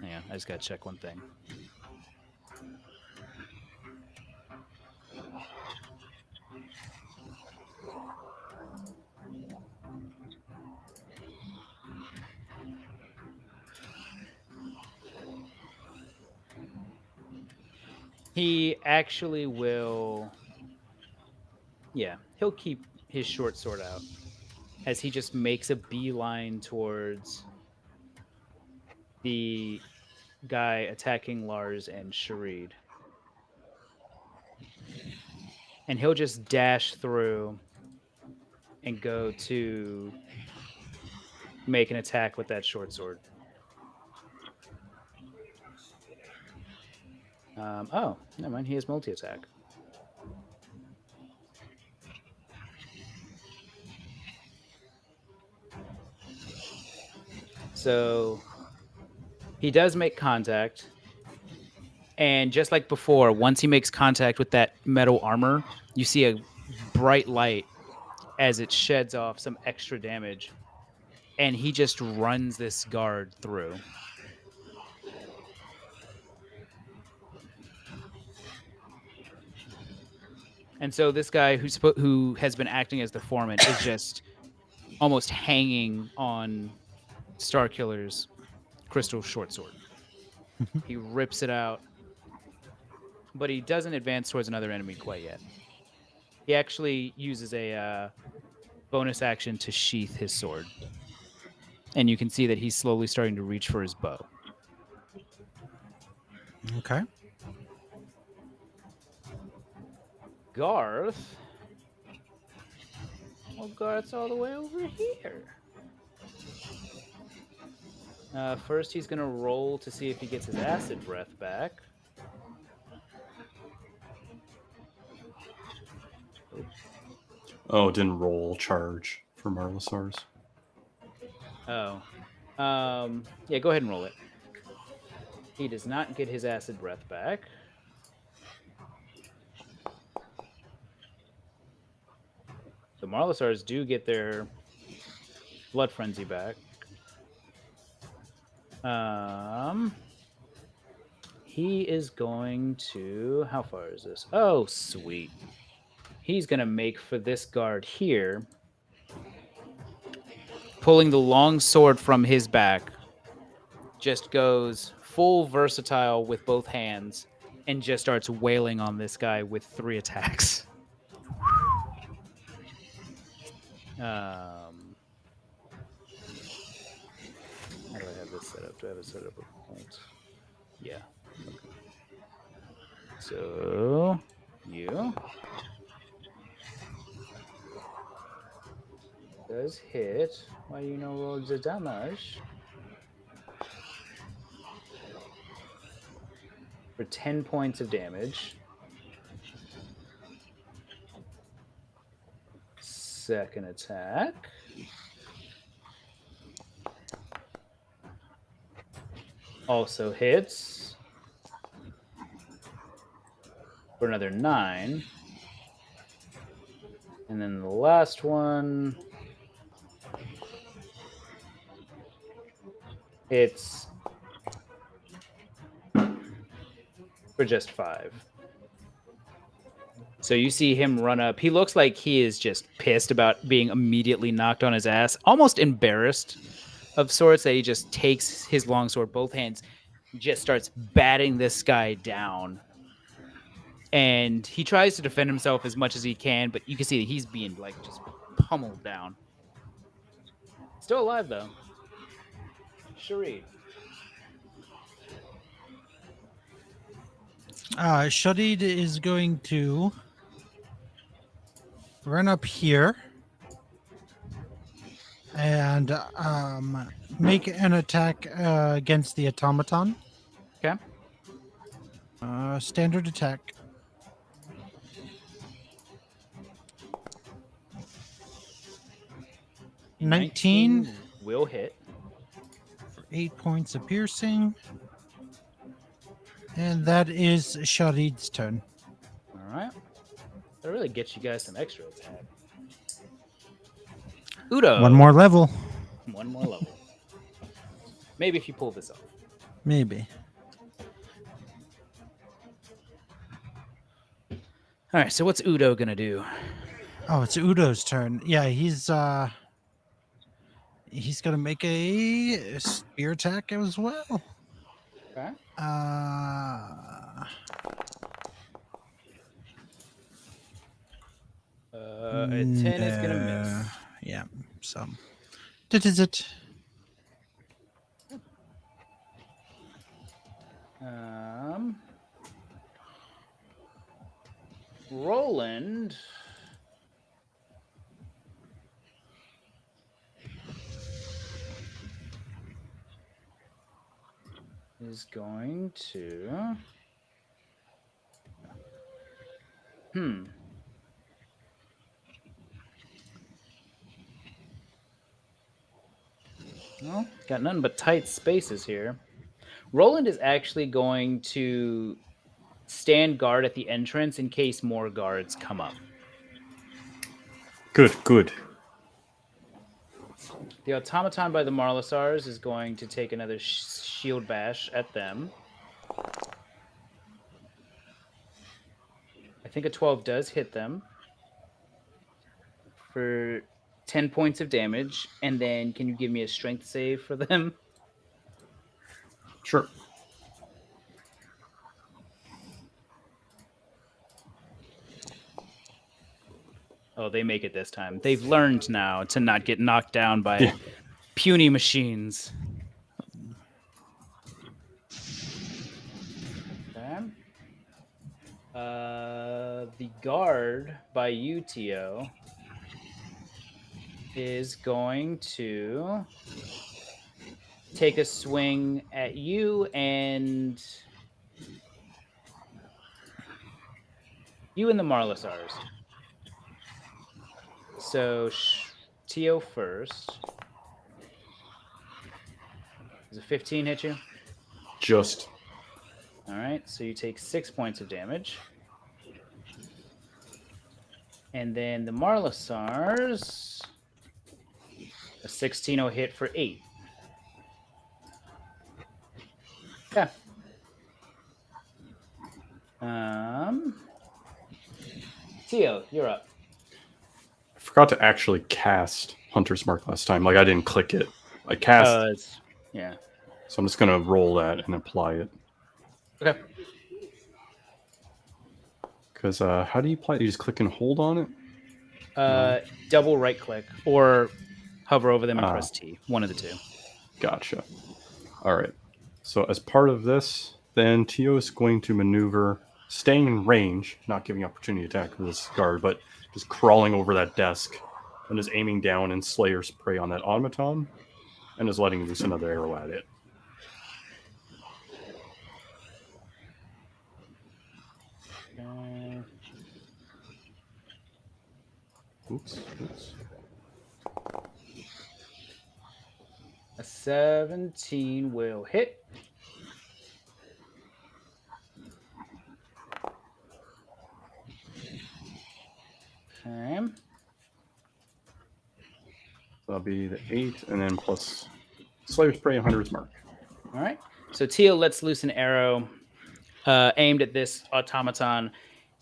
Yeah, I just got to check one thing. He actually will. Yeah, he'll keep his short sword out as he just makes a beeline towards the guy attacking Lars and Sharid. and he'll just dash through and go to make an attack with that short sword. Oh, never mind. He has multi attack. So he does make contact. And just like before, once he makes contact with that metal armor, you see a bright light as it sheds off some extra damage. And he just runs this guard through. And so this guy who has been acting as the foreman is just almost hanging on Starkiller's crystal short sword. He rips it out, but he doesn't advance towards another enemy quite yet. He actually uses a bonus action to sheath his sword. And you can see that he's slowly starting to reach for his bow. Okay. Garth? Well, Garth's all the way over here. First, he's going to roll to see if he gets his acid breath back. Oh, it didn't roll charge for Marlosaurus. Oh. Yeah, go ahead and roll it. He does not get his acid breath back. The Marlosaurs do get their blood frenzy back. He is going to... How far is this? Oh, sweet. He's going to make for this guard here, pulling the long sword from his back, just goes full versatile with both hands and just starts wailing on this guy with 3 attacks. How do I have this set up? Do I have it set up with points? Yeah. Okay. So you does hit. Why you know roll the damage for 10 points of damage. Second attack. Also hits for another 9. And then the last one hits for just 5. So you see him run up. He looks like he is just pissed about being immediately knocked on his ass, almost embarrassed of sorts, that he just takes his longsword, both hands, just starts batting this guy down. And he tries to defend himself as much as he can, but you can see that he's being like just pummeled down. Still alive though. Sharid. Sharid is going to run up here and make an attack against the automaton. Okay. Standard attack. 19 will hit. for 8 points of piercing. And that is Sharid's turn. All right. That really gets you guys some extra attack. Udo. One more level. One more level. Maybe if you pull this off. Maybe. All right, so what's Udo gonna do? Oh, it's Udo's turn. Yeah, he's gonna make a spear attack as well. Okay. A 10 is gonna miss. Yeah. So that is it. Roland is going to. Well, got nothing but tight spaces here. Roland is actually going to stand guard at the entrance in case more guards come up. Good, good. The automaton by the Marlisars is going to take another shield bash at them. I think a 12 does hit them for 10 points of damage. And then can you give me a strength save for them? Sure. Oh, they make it this time. They've learned now to not get knocked down by Yeah. puny machines. Okay. The guard by you, Teo, is going to take a swing at you and the Marlisars. So Teo first. Does a 15 hit you? Just. All right. So you take 6 points of damage. And then the Marlisars, a 16 will hit for 8. Yeah. Teo, you're up. I forgot to actually cast Hunter's Mark last time. Like, I didn't click it. I cast. Yeah. So I'm just going to roll that and apply it. Okay. Because how do you apply it? You just click and hold on it? Double right click or hover over them and press T. One of the two. Gotcha. All right. So as part of this, then Teo is going to maneuver, staying in range, not giving opportunity attack for this guard, but just crawling over that desk and is aiming down and Slayer spray on that automaton and is letting loose another arrow at it. Oops. A 17 will hit. Okay. That'll be the 8, and then plus Slayer Spray, 100's Mark. All right. So Teo lets loose an arrow aimed at this automaton.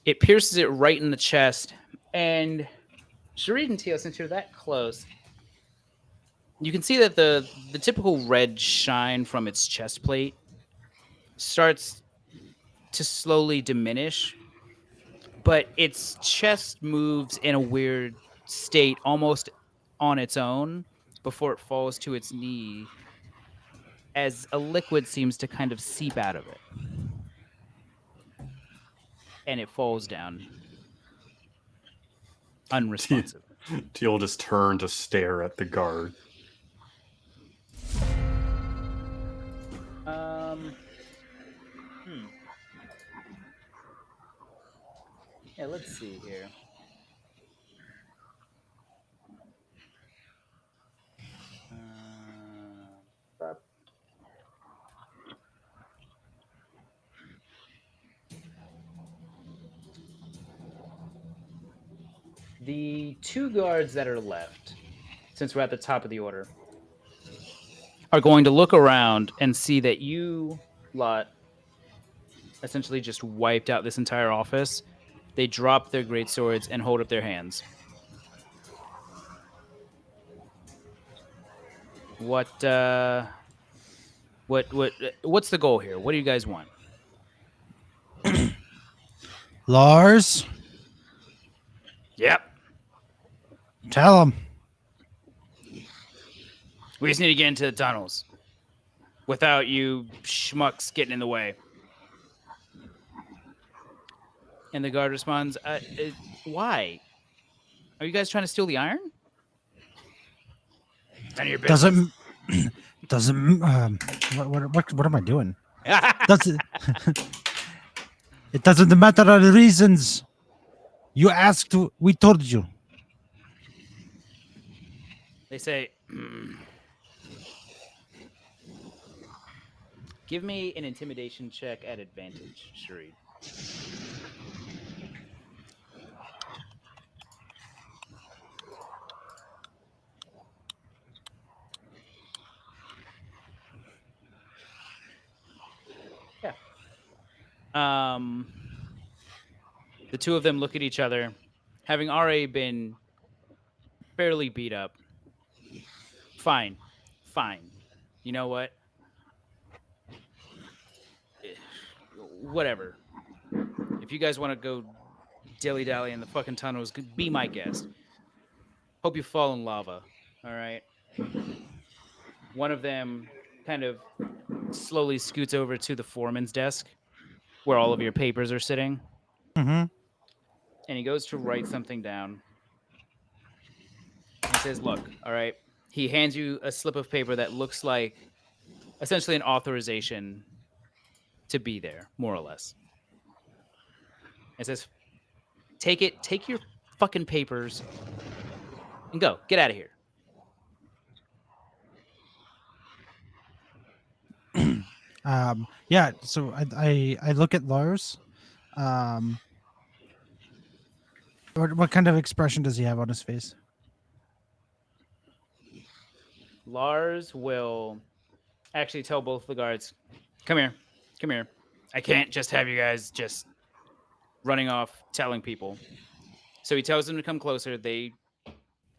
It pierces it right in the chest. And Sharid and Teo, since you're that close, you can see that the typical red shine from its chest plate starts to slowly diminish, but its chest moves in a weird state almost on its own before it falls to its knee as a liquid seems to kind of seep out of it. And it falls down unresponsive. Teal just turned to stare at the guard. Yeah, let's see here. The two guards that are left, since we're at the top of the order, are going to look around and see that you lot essentially just wiped out this entire office. They drop their great swords and hold up their hands. What's the goal here? What do you guys want? Lars, Yep. tell him. We just need to get into the tunnels without you schmucks getting in the way. And the guard responds, "Why? Are you guys trying to steal the iron? None of your business." Doesn't doesn't what am I doing? Doesn't it doesn't matter the reasons you asked? We told you. They say, "Give me an intimidation check at advantage, Sharid." Yeah. Um, the two of them look at each other, having already been fairly beat up. Fine, fine. You know what? Eh, Whatever. If you guys want to go dilly dally in the fucking tunnels, be my guest. Hope you fall in lava. All right. One of them kind of slowly scoots over to the foreman's desk where all of your papers are sitting, Mm-hmm. and he goes to write something down. And he says, "Look, all right." He hands you a slip of paper that looks like essentially an authorization to be there, more or less. It says, "Take it, take your fucking papers and go. Get out of here." Yeah. So I look at Lars. Um, what kind of expression does he have on his face? Lars will actually tell both the guards, "Come here. Come here. I can't just have you guys just running off telling people." So he tells them to come closer. They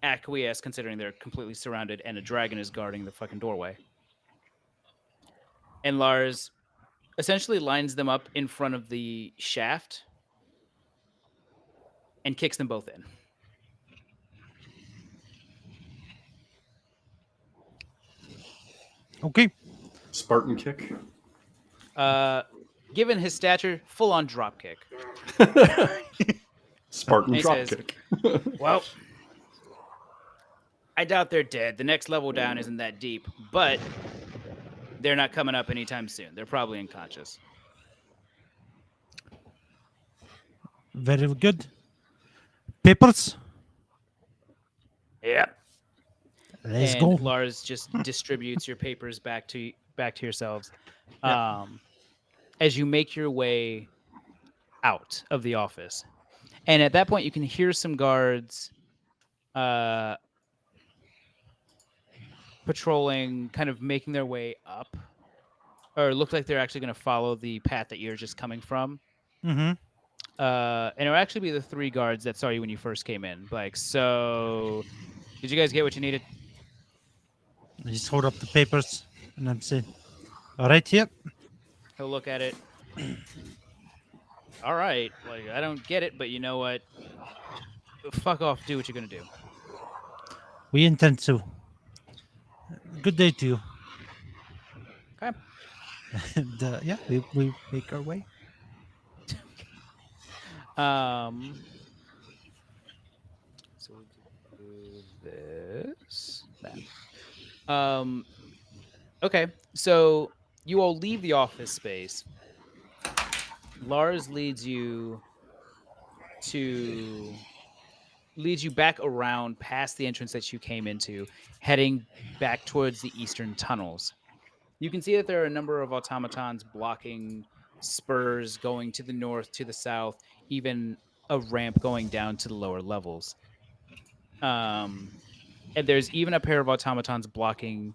acquiesce, considering they're completely surrounded and a dragon is guarding the fucking doorway. And Lars essentially lines them up in front of the shaft and kicks them both in. Okay. Spartan kick. Uh, Given his stature, full on drop kick. Spartan And he drop says, kick. "Well, I doubt they're dead. The next level down isn't that deep, but they're not coming up anytime soon. They're probably unconscious." Very good. Papers. Yep. Let's And go. Lars just distributes your papers back to yourselves. Yeah. Um, as you make your way out of the office. And at that point, you can hear some guards uh, patrolling, kind of making their way up, or look like they're actually going to follow the path that you're just coming from. Mm-hmm. And it'll actually be the three guards that saw you when you first came in. Like, so did you guys get what you needed? I just hold up the papers and I'm saying, all right, here. He'll look at it. All right, like I don't get it, but you know what? Fuck off. Do what you're gonna do. We intend to. Good day to you. Okay. And yeah, we make our way. Um. So we'll do this. That. Um. Okay. So you all leave the office space. Lars to leads you back around past the entrance that you came into, heading back towards the eastern tunnels. You can see that there are a number of automatons blocking spurs going to the north, to the south, even a ramp going down to the lower levels. Um, and there's even a pair of automatons blocking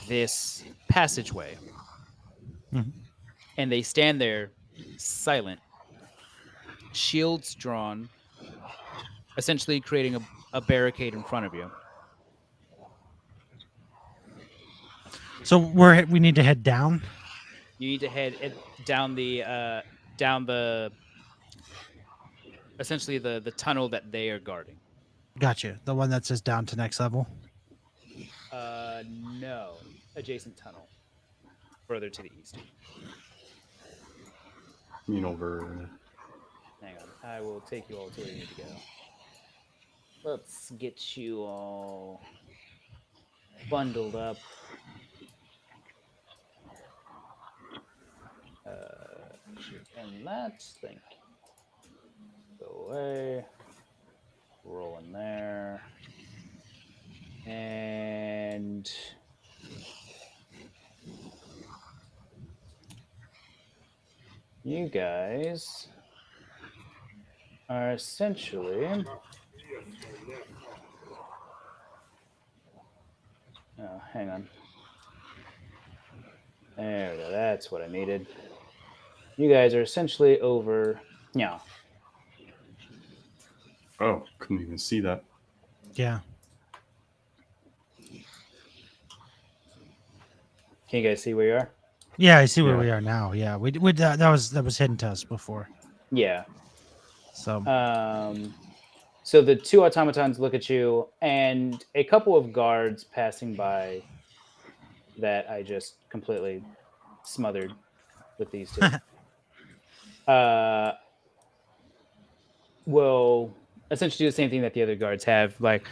this passageway. Mhm. And they stand there silent, shields drawn, essentially creating a barricade in front of you. So we need to head down. You need to head down the essentially the tunnel that they are guarding. Gotcha. The one that says down to next level. No, adjacent tunnel further to the east. You know, over Hang on. I will take you all to where you need to go. Let's get you all bundled up. Actually, and that. Thank you. Go away. Roll in there. And you guys are essentially. Oh, hang on. There we go. That's what I needed. You guys are essentially over. Yeah. Oh, couldn't even see that. Yeah. Can you guys see where you are? Yeah, I see where Yeah. we are now. Yeah, we that was hidden to us before. Yeah. So So the two automatons look at you, and a couple of guards passing by that I just completely smothered with these two. Uh, will essentially do the same thing that the other guards have. Like,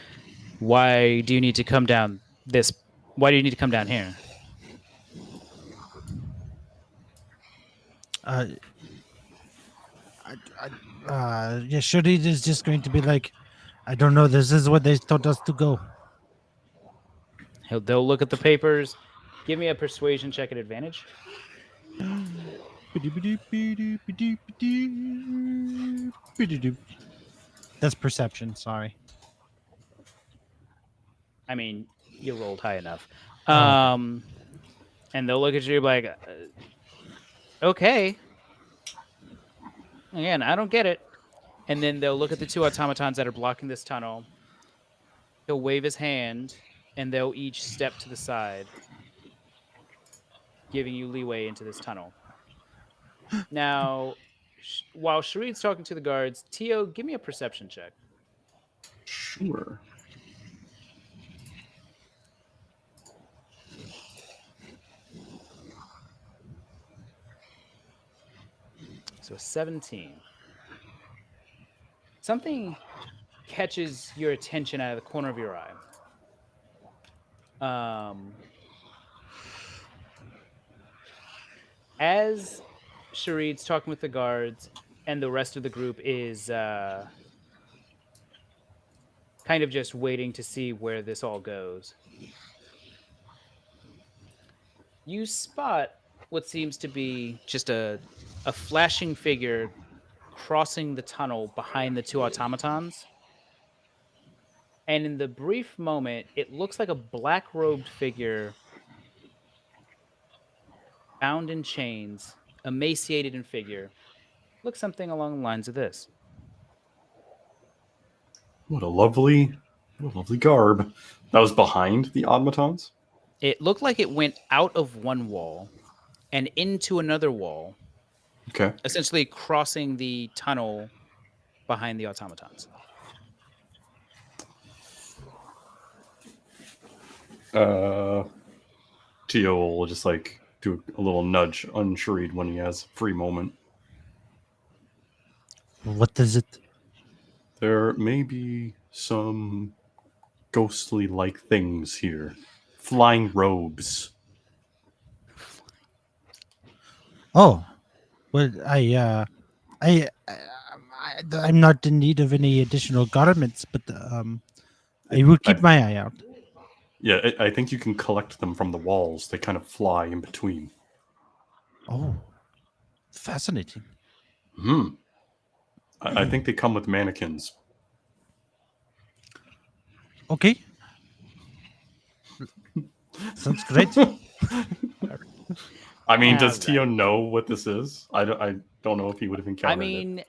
why do you need to come down this? Why do you need to come down here? uh, yeah, Sharid is just going to be like, I don't know. This is what they told us to go. They'll look at the papers. Give me a persuasion check at advantage. That's perception. Sorry. I mean, you rolled high enough. Oh, okay. And they'll look at you like, okay, again, I don't get it. And then they'll look at the two automatons that are blocking this tunnel. He'll wave his hand, and they'll each step to the side, giving you leeway into this tunnel. Now, while Sharid's talking to the guards, Teo, give me a perception check. Sure. So 17. Something catches your attention out of the corner of your eye. As Sharid's talking with the guards, and the rest of the group is kind of just waiting to see where this all goes, you spot what seems to be just a flashing figure crossing the tunnel behind the two automatons. And in the brief moment, it looks like a black robed figure bound in chains, emaciated in figure. Looks something along the lines of this. What a lovely garb. That was behind the automatons. It looked like it went out of one wall and into another wall, Okay. essentially crossing the tunnel behind the automatons. Uh, Tio will just like do a little nudge on Sharid when he has a free moment. What is it? There may be some ghostly like things here. Flying robes. Oh, well, I'm not in need of any additional garments, but I will I, keep my eye out. yeah, I think you can collect them from the walls. They kind of fly in between. Oh, fascinating. Hmm. I think they come with mannequins. Okay, sounds great. I mean, All does Tio right. know what this is? I don't know if he would have I encountered it. mean,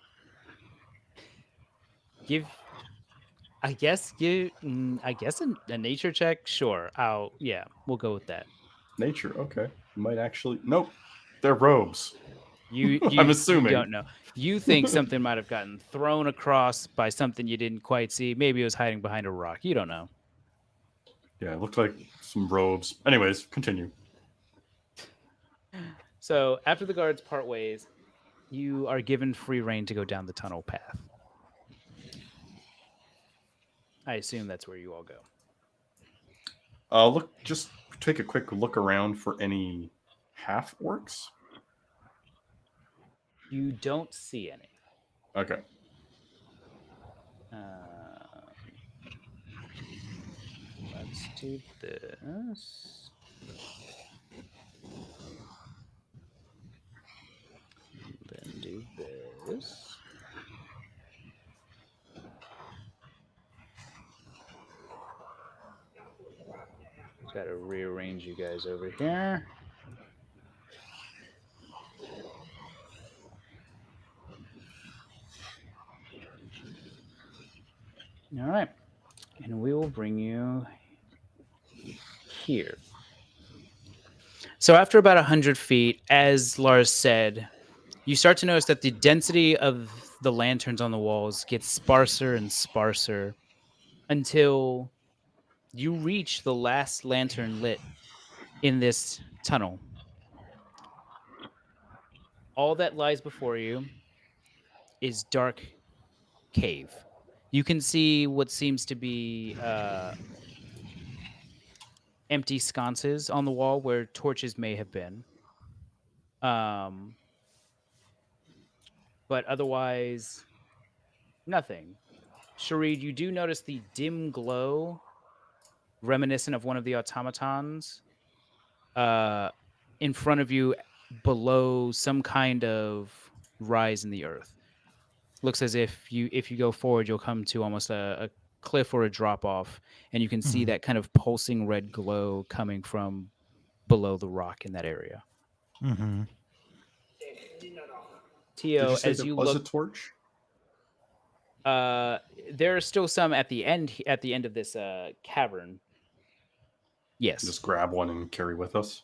give. I guess a nature check. Sure. Yeah. We'll go with that. Nature, okay. You might actually. Nope. They're robes. You I'm you you assuming. don't know. You think something might have gotten thrown across by something you didn't quite see. Maybe it was hiding behind a rock. You don't know. Yeah, it looked like some robes. Anyways, continue. So after the guards part ways, you are given free reign to go down the tunnel path. I assume that's where you all go. Look, just take a quick look around for any half orcs. You don't see any. Okay. Let's do this. Then do this. Just got to rearrange you guys over here. All right. And we will bring you here. So after about 100 feet, as Lars said, you start to notice that the density of the lanterns on the walls gets sparser and sparser until you reach the last lantern lit in this tunnel. All that lies before you is dark cave. You can see what seems to be empty sconces on the wall where torches may have been. Um, but otherwise, nothing. Sharid, you do notice the dim glow reminiscent of one of the automatons uh, in front of you below some kind of rise in the earth. Looks as if you go forward, you'll come to almost a cliff or a drop off, and you can see that kind of pulsing red glow coming from below the rock in that area. Mm-hmm. Did Teo, you say as there you was a look, torch? there are still some at the end of this cavern. Yes. Just grab one and carry with us.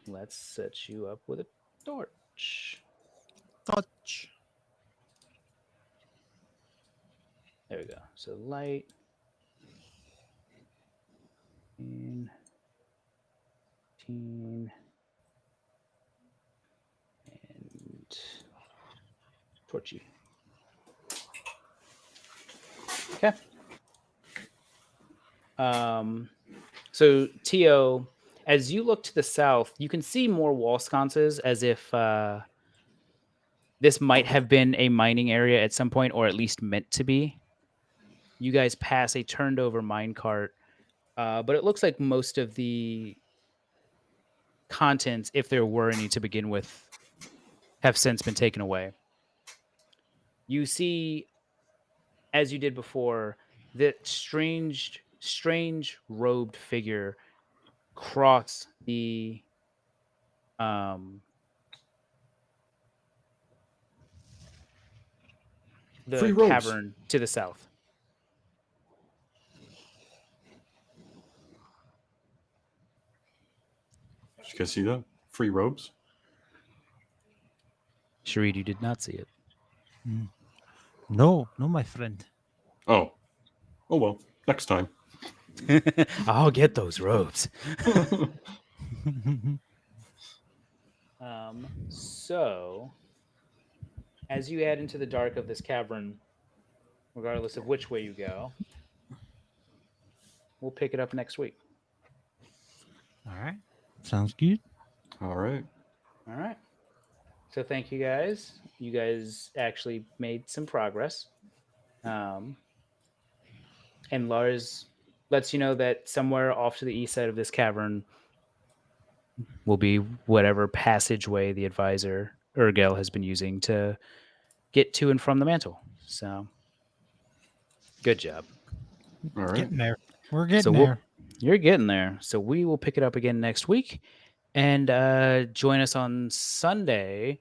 Let's set you up with a torch. Touch. There we go. So light. 15, 15, and torchy. Okay. So Teo, as you look to the south, you can see more wall sconces as if this might have been a mining area at some point, or at least meant to be. You guys pass a turned over mine cart, but it looks like most of the contents, if there were any to begin with, have since been taken away. You see, as you did before, that strange robed figure cross um, Free the robes. cavern to the south. Did you guys see that? Free robes. Sharid, you did not see it. No, my friend. Oh. Oh well. Next time. I'll get those robes. So, as you add into the dark of this cavern, regardless of which way you go, we'll pick it up next week. All right. Sounds good. All right. All right. So thank you guys. You guys actually made some progress. And Lars lets you know that somewhere off to the east side of this cavern will be whatever passageway the advisor Urgel has been using to get to and from the mantle. So good job. All right. Getting there. We're So getting there. you're getting there. So we will pick it up again next week, and join us on Sunday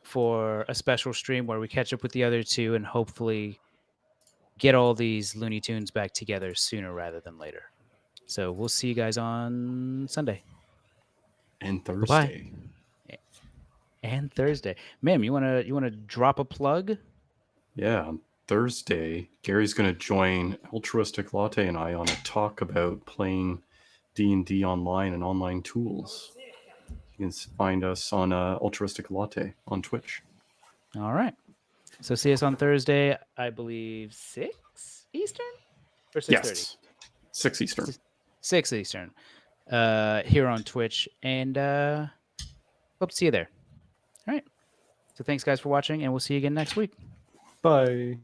for a special stream where we catch up with the other two and hopefully get all these Looney Tunes back together sooner rather than later. So we'll see you guys on Sunday. And Bye-bye. Thursday. And Thursday. Ma'am, you wanna drop a plug? Yeah, on Thursday, Gary's going to join Altruistic Latte and I on a talk about playing D&D online and online tools. You can find us on Altruistic Latte on Twitch. All right. So see us on Thursday, I believe 6 Eastern or 6:30. Yes, 6 Eastern. 6 Eastern. Here on Twitch, and hope to see you there. All right. So thanks guys for watching, and we'll see you again next week. Bye.